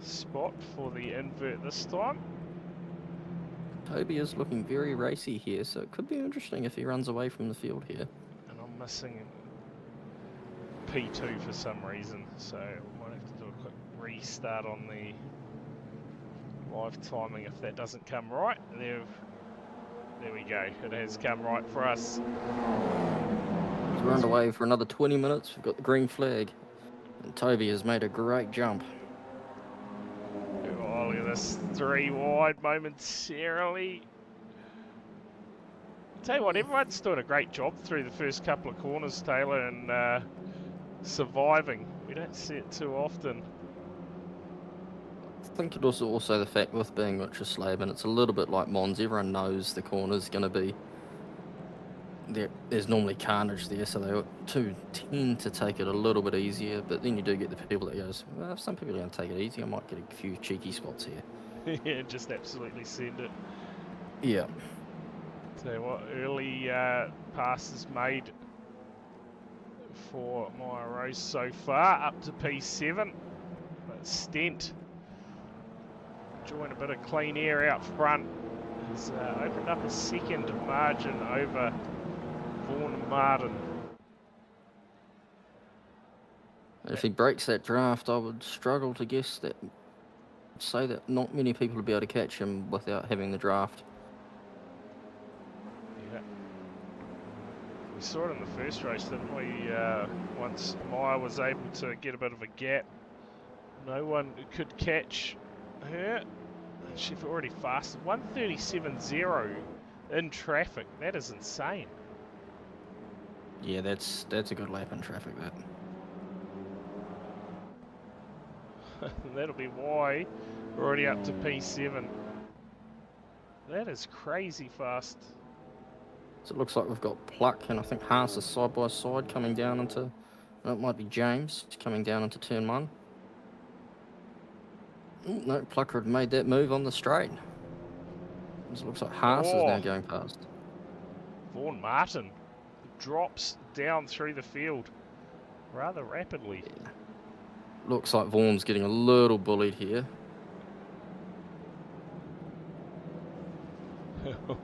spot for the invert this time. Toby is looking very racy here, so it could be interesting if he runs away from the field here. And I'm missing P2 for some reason, so I might have to do a quick restart on the live timing if that doesn't come right. There we go, it has come right for us. We're underway for another 20 minutes. We've got the green flag. And Toby has made a great jump. Oh, look at this. 3 wide momentarily. Tell you what, everyone's doing a great job through the first couple of corners, Taylor, and surviving. We don't see it too often. I think it was also the fact with being Slaven, it's a little bit like Mons. Everyone knows the corner's going to be... There's normally carnage there, so they too tend to take it a little bit easier, but then you do get the people that goes, well, if some people are going to take it easy, I might get a few cheeky spots here. Yeah, just absolutely send it. Yeah. Tell you what, early passes made for Maya Rose so far, up to P7. But Stent, enjoying a bit of clean air out front, has opened up a second margin over Vaughan Martin. If he breaks that draft, I would struggle to guess that. Say that not many people would be able to catch him without having the draft. Yeah. We saw it in the first race, didn't we? Once Maya was able to get a bit of a gap, no one could catch her. She's already fasted 1:37.0 in traffic. That is insane. Yeah, that's a good lap in traffic, that. That'll be why we're already up to P7. That is crazy fast. So it looks like we've got Pluck and I think Haas is side by side coming down into... It might be James coming down into turn 1. Ooh, no, Plucker had made that move on the straight. It looks like Haas is now going past. Vaughan Martin drops down through the field rather rapidly. Yeah. Looks like Vaughan's getting a little bullied here.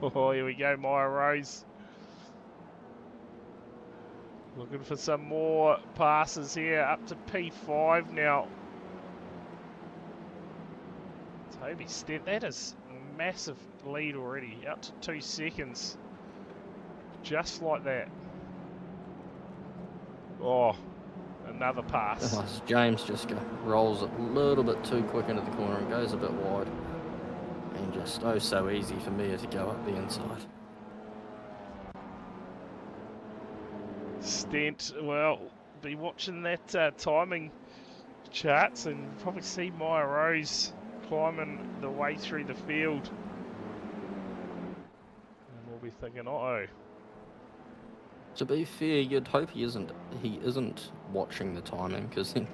Oh, here we go, Maya Rose. Looking for some more passes here, up to P5 now. Toby Stent, that is a massive lead already, up to 2 seconds. Just like that. Oh, another pass. James just rolls it a little bit too quick into the corner and goes a bit wide. And just, oh, so easy for Mia to go up the inside. Stent, well, be watching that timing charts and probably see Maya Rose climbing the way through the field. And we'll be thinking, uh-oh. To be fair, you'd hope he isn't watching the timing, because then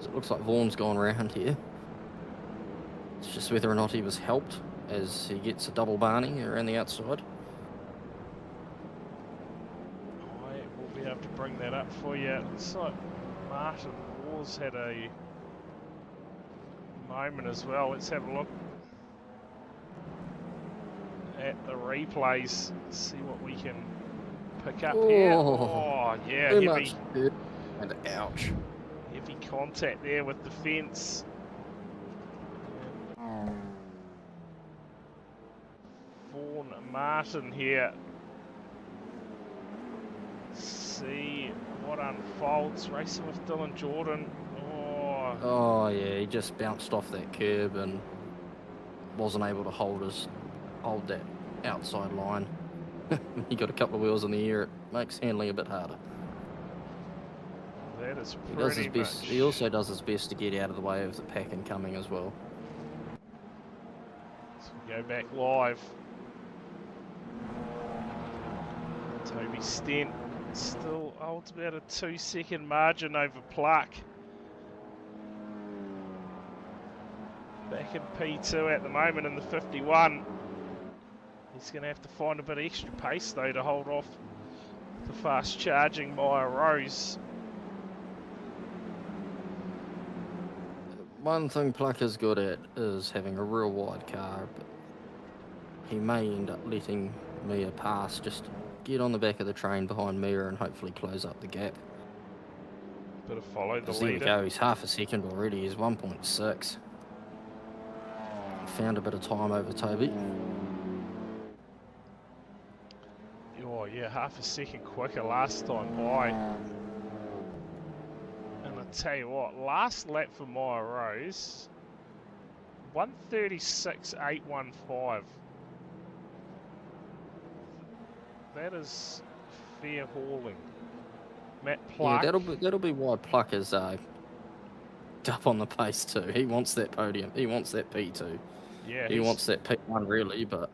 it looks like Vaughan's gone round here. It's just whether or not he was helped as he gets a double Barney around the outside. I will be able to bring that up for you. It looks like Martin Wars had a moment as well. Let's have a look at the replays, see what we can pick up here. Oh, yeah, too heavy, much. And ouch. heavy contact there with the fence. Vaughan Martin here. See what unfolds. Racing with Dylan Jordan. Oh yeah, he just bounced off that curb and wasn't able to hold that outside line. He got a couple of wheels in the air. It makes handling a bit harder. That is He does his pretty best. much. He also does his best to get out of the way of the pack incoming as well. So we go back live. Toby Stent still holds about a 2-second margin over Pluck. Back in P2 at the moment in the 51. He's going to have to find a bit of extra pace though to hold off the fast charging Maya Rose. One thing Pluck is good at is having a real wide car, but he may end up letting Mia pass, just get on the back of the train behind Mia and hopefully close up the gap. Bit of follow the There we leader. go, he's half a second already, he's 1.6. Found a bit of time over Toby. Oh, Oh yeah, half a second quicker last time by. And I tell you what, last lap for Maya Rose, 1:36.815. That is fair hauling. Matt Pluck. Yeah, that'll be why Pluck is up on the pace too. He wants that podium. He wants that P2. Yeah, He wants that P1 really, but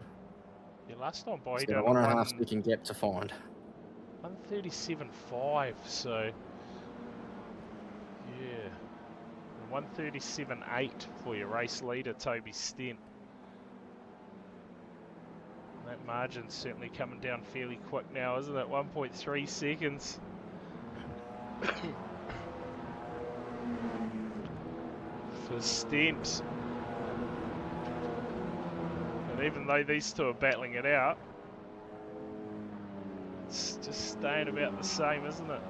yeah, last time by he he's got a done 1.5 second gap to find. 1:37.5. So yeah, 1:37.8 for your race leader Toby Stent. That margin's certainly coming down fairly quick now, isn't it? 1.3 seconds. For Stent. And even though these two are battling it out, it's just staying about the same, isn't it?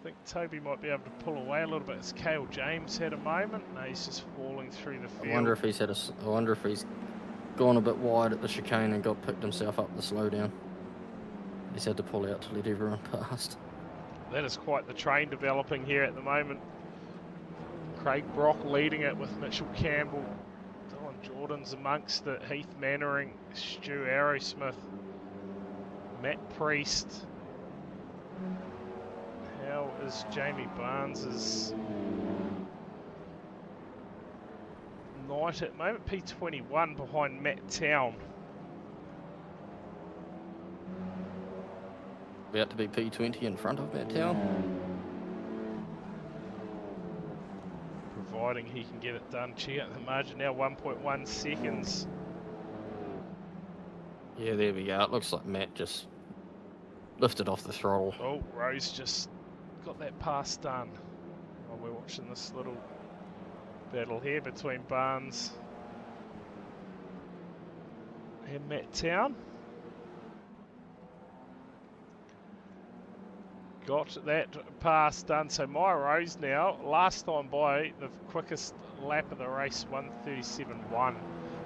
I think Toby might be able to pull away a little bit. As Cale James had a moment. No, he's just falling through the field. I wonder if he's gone a bit wide at the chicane and picked himself up the slowdown. He's had to pull out to let everyone past. That is quite the train developing here at the moment. Craig Brock leading it with Mitchell Campbell. Dylan Jordan's amongst it. Heath Mannering, Stu Arrowsmith, Matt Priest. How is Jamie Barnes's night at the moment? P21 behind Matt Town. About to be P20 in front of Matt Town. Providing he can get it done. Check out the margin now, 1.1 seconds. Yeah, there we go. It looks like Matt just lifted off the throttle. Oh, Rose just got that pass done. While we're watching this little battle here between Barnes and Matt Town. Got that pass done. So Maya Rose now, last time by, the quickest lap of the race, 1:37.1.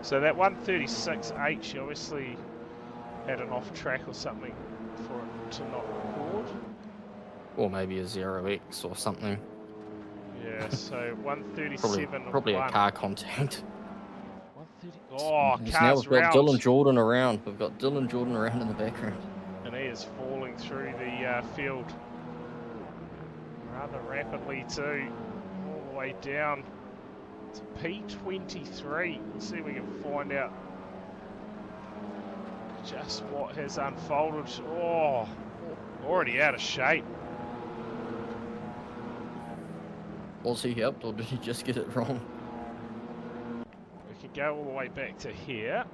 So that 1:36.8, she obviously had an off track or something for it to not record. Or maybe a 0x or something. Yeah, so 1:37.1. Probably a car contact. 1:30. Oh, Now cars we've got round. Dylan Jordan around. We've got Dylan Jordan around in the background. And he is falling through the field rather rapidly too, all the way down to P23. We'll see if we can find out just what has unfolded. Oh, already out of shape. Was he helped or did he just get it wrong? We can go all the way back to here.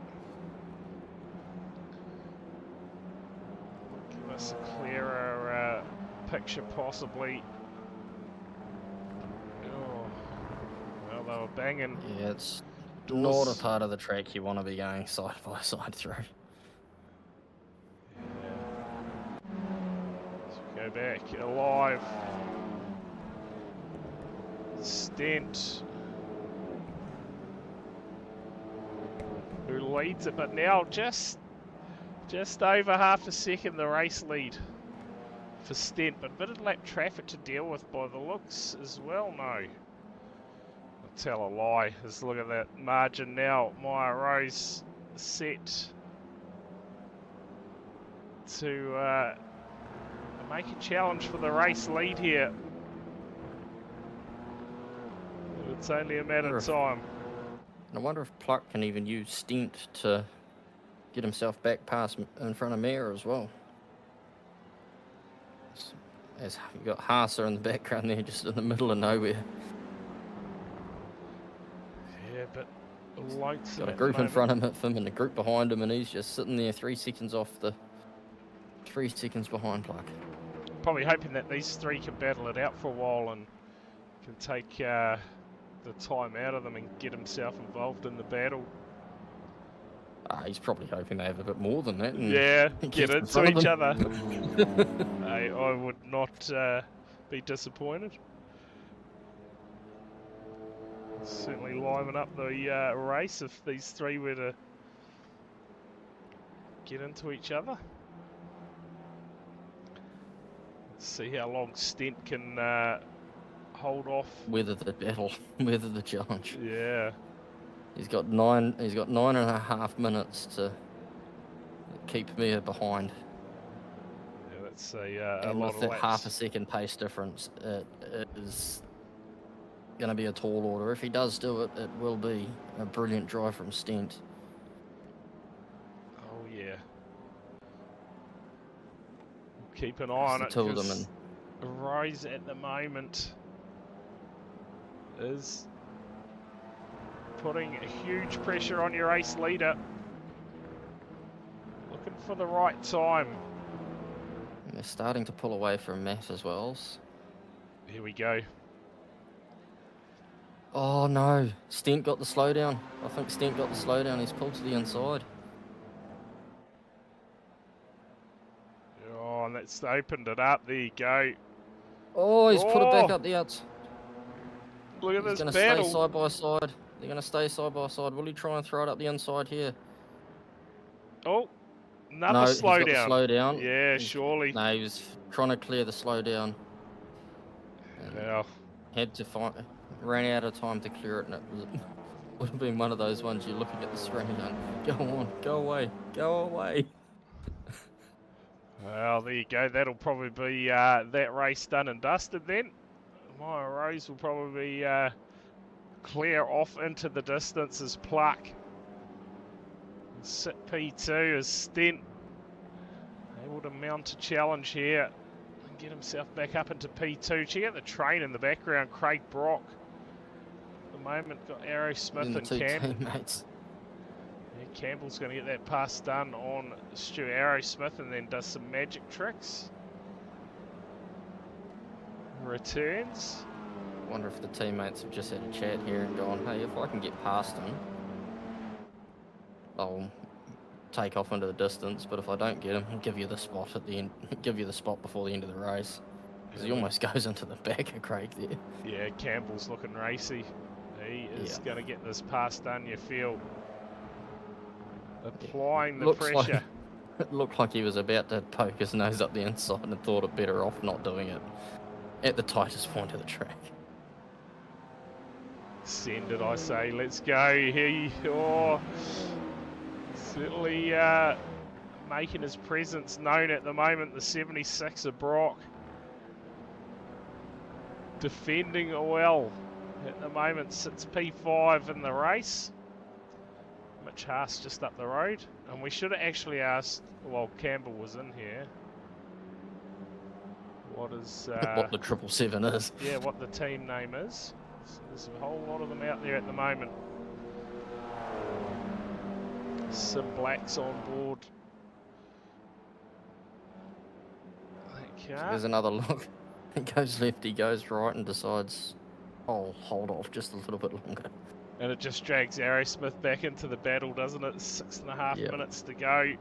Give us a clearer picture possibly. Oh, well, they were banging. Yeah, it's Doors. not a part of the track you want to be going side by side through. Let's go back. Alive. Stent. Who leads it, but now just over half a second the race lead for Stent, but a bit of lap traffic to deal with by the looks as well. No, I'll tell a lie. Let's look at that margin now. Maya Rose set to make a challenge for the race lead here. It's only a matter of time. I wonder if Pluck can even use Stent to get himself back past in front of Mayer as well. As you've got Haase in the background there, just in the middle of nowhere. Yeah, but lonesome Got a at group the in front moment. of him and a group behind him, and he's just sitting there 3 seconds behind Pluck. Probably hoping that these three can battle it out for a while and can take the time out of them and get himself involved in the battle. He's probably hoping they have a bit more than that. And Yeah, he get gets in into front of each them. other. I would not be disappointed. Certainly liven up the race if these three were to get into each other. Let's see how long Stent can hold off. Weather the battle, weather the challenge. Yeah. He's got 9.5 minutes to keep me behind. Yeah, that's a And lot with of that laps. half a second pace difference, it is going to be a tall order. If he does do it, it will be a brilliant drive from Stent. Oh yeah. Keep an eye on The it two of them, because Rose at the moment is putting a huge pressure on your ace leader. Looking for the right time. and they're starting to pull away from Matt as well. Here we go. Oh no, Stent got the slowdown. I think Stent got the slowdown. He's pulled to the inside. Oh, and that's opened it up. There you go. Oh, he's put it back Oh! up the outs. Look at He's this going to stay battle. side by side. They're going to stay side by side. Will he try and throw it up the inside here? Oh, another No, he's got the slowdown. slowdown. Yeah, surely. No, he was trying to clear the slowdown. Now, Had to ran out of time to clear it, and it would have been one of those ones you're looking at the screen and go on, go away, go away. well, there you go. That'll probably be that race done and dusted then. Maya Rose will probably clear off into the distance as Pluck. Sit P2 as Stent able to mount a challenge here and get himself back up into P2. Check out the train in the background, Craig Brock. At the moment, got Arrow Smith And the and two Campbell. teammates. Yeah, Campbell's going to get that pass done on Stu Arrow Smith and then does some magic tricks. Returns. I wonder if the teammates have just had a chat here and gone, hey, if I can get past him, I'll take off into the distance, but if I don't get him, I'll give you the spot at the end, give you the spot before the end of the race. Because he almost goes into the back of Craig there. Yeah, Campbell's looking racy. He is going to get this pass done, you feel. Applying the Looks pressure. like, it looked like he was about to poke his nose up the inside and thought it better off not doing it at the tightest point of the track. Send it, I say. Let's go. Certainly making his presence known at the moment. The 76er Brock defending well at the moment. Sits P5 in the race. Mitch Haas just up the road, and we should have actually asked while Campbell was in here. What is What the 777 is. yeah, what the team name is. So there's a whole lot of them out there at the moment. Some blacks on board. There's another look. He goes left, he goes right, and decides, I'll hold off just a little bit longer. And it just drags Aerosmith back into the battle, doesn't it? 6.5 Yep. minutes to go.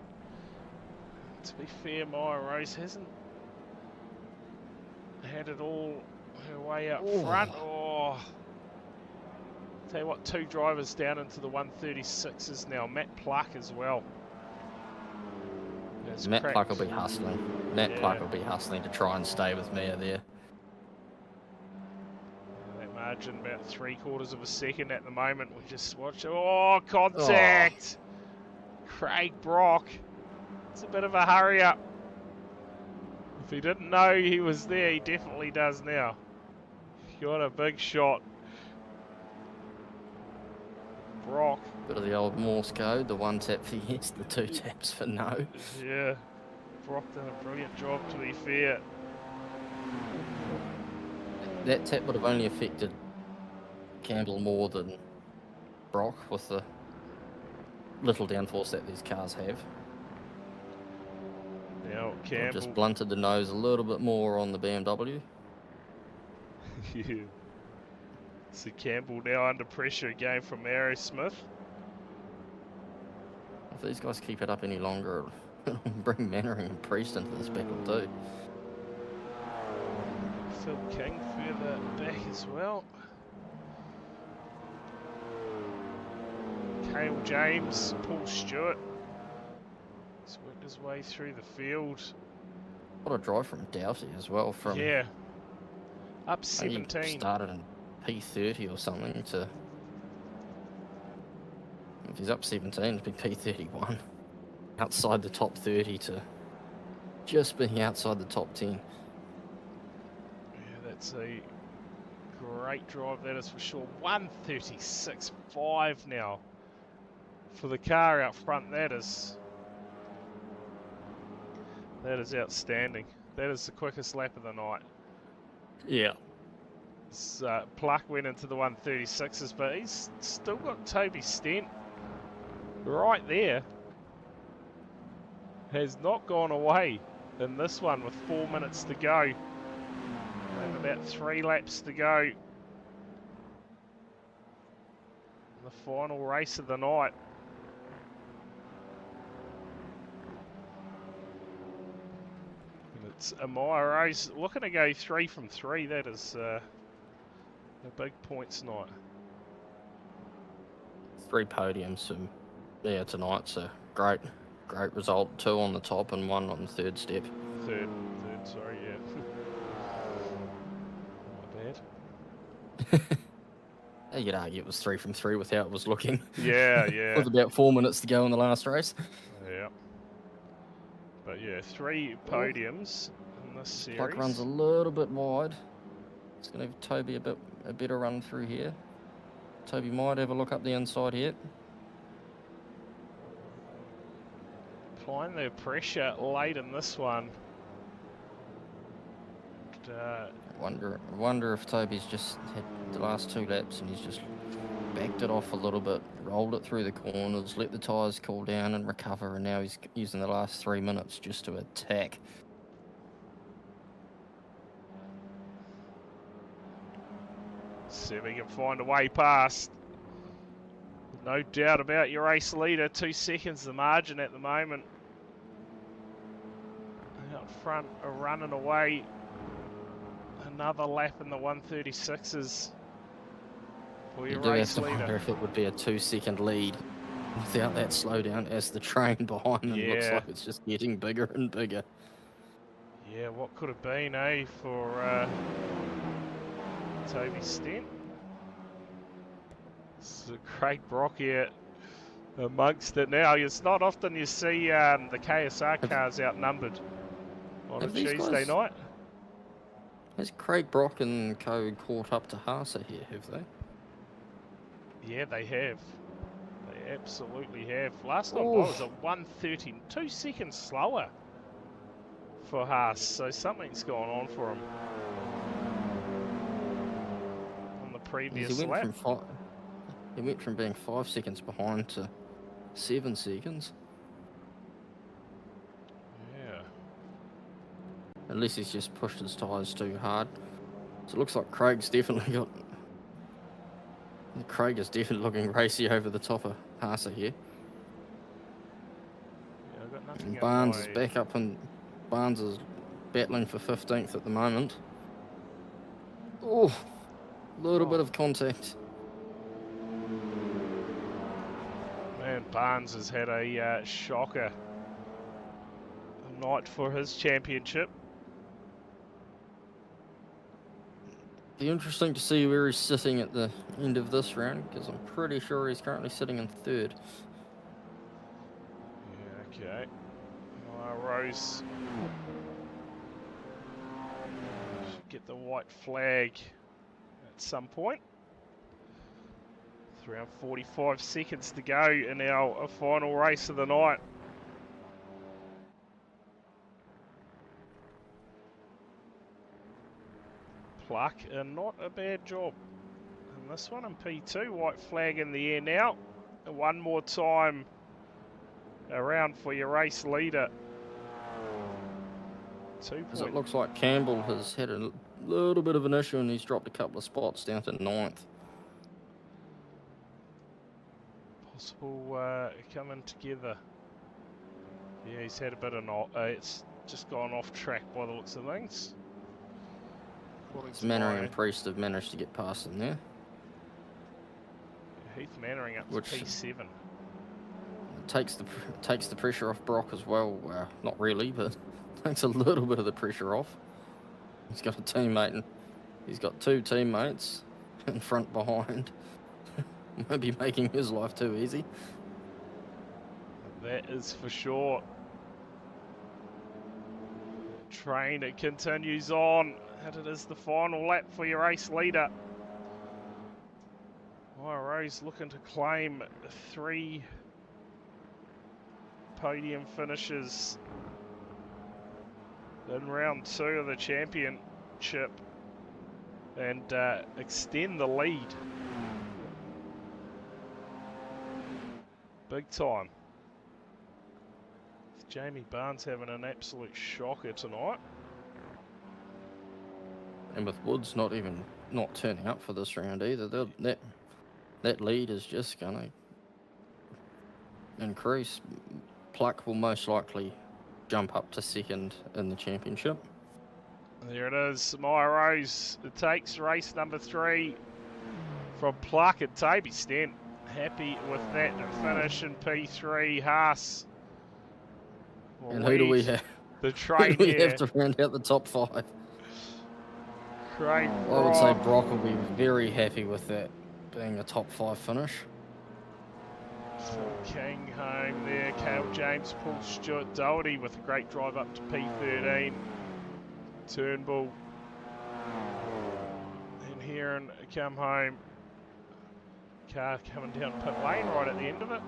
To be fair, Maya Rose hasn't had it all her way up front. Oh. Tell you what, two drivers down into the 136s now. Matt Pluck as well. That's Matt cracked. Pluck will be hustling. Matt Pluck will be hustling to try and stay with Mia there. That margin about 3/4 of a second at the moment. We just watch. Oh, contact! Craig Brock. It's a bit of a hurry up. If he didn't know he was there, he definitely does now. Got a big shot. Brock. Bit of the old Morse code, the one tap for yes, the two taps for no. Yeah. Brock done a brilliant job, to be fair. That tap would have only affected Campbell more than Brock with the little downforce that these cars have. Now I've Campbell. just blunted the nose a little bit more on the BMW. Yeah. So Campbell now under pressure again from Aerosmith. If these guys keep it up any longer, it'll bring Mannering and Priest into this battle too. Phil King further back as well. Cale James, Paul Stewart as his way through the field. What a drive from Doughty as well. From Yeah. Up I think he 17. started in P30 or something to. If he's up 17, it'd be P31. Outside the top 30 to just being outside the top 10. Yeah, that's a great drive, that is for sure. 136.5 now for the car out front. That is outstanding. That is the quickest lap of the night. Yeah. Pluck went into the 136s, but he's still got Toby Stent right there. Has not gone away in this one with 4 minutes to go. And about 3 laps to go. In the final race of the night. And it's Amaya Rose looking to go 3 from 3. That is a big points night. 3 podiums tonight, so great result. 2 on the top and 1 on the third step. Third, sorry, yeah. My bad. You'd argue it was 3 from 3 with how it was looking. Yeah. With about 4 minutes to go in the last race. Yeah. But yeah, 3 podiums in this series. Pluck runs a little bit wide. It's going to give Toby a better run through here. Toby might have a look up the inside here. Applying the pressure late in this one. I wonder if Toby's just had the last 2 laps and he's just backed it off a little bit, rolled it through the corners, let the tyres cool down and recover, and now he's using the last 3 minutes just to attack. See if he can find a way past. No doubt about your race leader. 2 seconds the margin at the moment. Out front are running away. Another lap in the 136s for You your do have race to wonder leader. if it would be a 2-second lead without that slowdown as the train behind them looks Yeah. like it's just getting bigger and bigger. Yeah, what could have been, for Toby Stent? This is Craig Brock here amongst it now. It's not often you see the KSR cars outnumbered on a Have these Tuesday guys- night. Has Craig Brock and co caught up to Haase here, have they? Yeah, they have. They absolutely have. Last time Oof. was a 1:30, 2 seconds slower for Haas, so something's gone on for him on the previous lap. He went from being 5 seconds behind to 7 seconds. Yeah. Unless he's just pushed his tyres too hard. So it looks like Craig is definitely looking racy over the top of Haase here. Yeah, I've got nothing And in Barnes is my- back up, and Barnes is battling for 15th at the moment. Oh, little bit of contact. Man, Barnes has had a shocker night for his championship. Be interesting to see where he's sitting at the end of this round, because I'm pretty sure he's currently sitting in 3rd. Yeah, okay. Rose should get the white flag at some point. It's around 45 seconds to go in our final race of the night. Pluck, not a bad job. And this one in P2, white flag in the air now. And one more time around for your race leader. 2 As it points. looks like Campbell has had a little bit of an issue and he's dropped a couple of spots down to 9th. Possible coming together. Yeah, he's had a bit of it's just gone off track by the looks of things. According It's to Mannering my- and Priest have managed to get past him there. Heath Mannering up to Which- P7. takes the pressure off Brock as well. Not really, but takes a little bit of the pressure off. He's got a teammate, and he's got 2 teammates in front behind. Might be making his life too easy. That is for sure. Train, it continues on, and it is the final lap for your race leader. Rose looking to claim 3 podium finishes in round 2 of the championship and extend the lead big time. Jamie Barnes having an absolute shocker tonight. And with Woods not turning up for this round either, that lead is just going to increase. Pluck will most likely jump up to 2nd in the championship. There it is, Maya Rose. It takes race number 3 from Pluck and Toby Stent. Happy with that finish in P3. Haas. And who do we have? The train who do we here. have to round out the top 5? Craig I would say Brock will be very happy with that being a top 5 finish. Phil King home there. Cale James, Paul Stewart, Doherty with a great drive up to P13. Turnbull and Heron come home. Car coming down pit lane right at the end of it.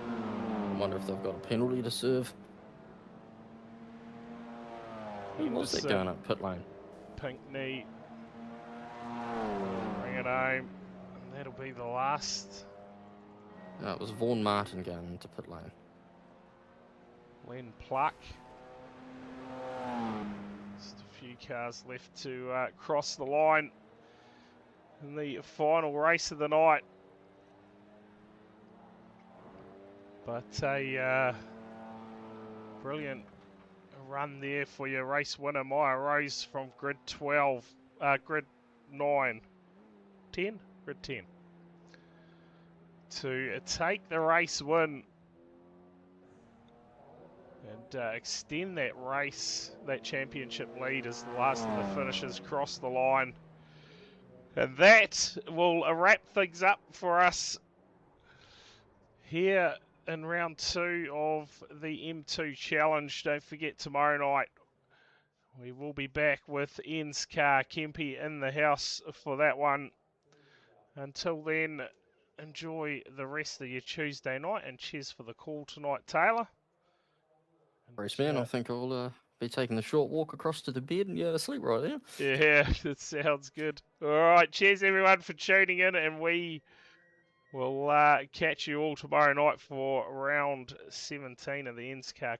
I wonder if they've got a penalty to serve. Who was that going up pit lane? Pinkney. Bring it home. And that'll be the last. No, it was Vaughan Martin going into pit lane. Len Pluck. Just a few cars left to cross the line in the final race of the night. But a brilliant run there for your race winner, Maya Rose from grid 9, 10? Grid 10. To take the race win and extend that race, that championship lead as the last of the finishers cross the line. And that will wrap things up for us here in round 2 of the M2 Challenge. Don't forget, tomorrow night we will be back with Ian's car, Kempe, in the house for that one. Until then, enjoy the rest of your Tuesday night, and cheers for the call tonight, Taylor. Race man, I think I'll be taking the short walk across to the bed and go to sleep right there. Yeah, that sounds good. All right, cheers everyone for tuning in, and we will catch you all tomorrow night for round 17 of the Ian's car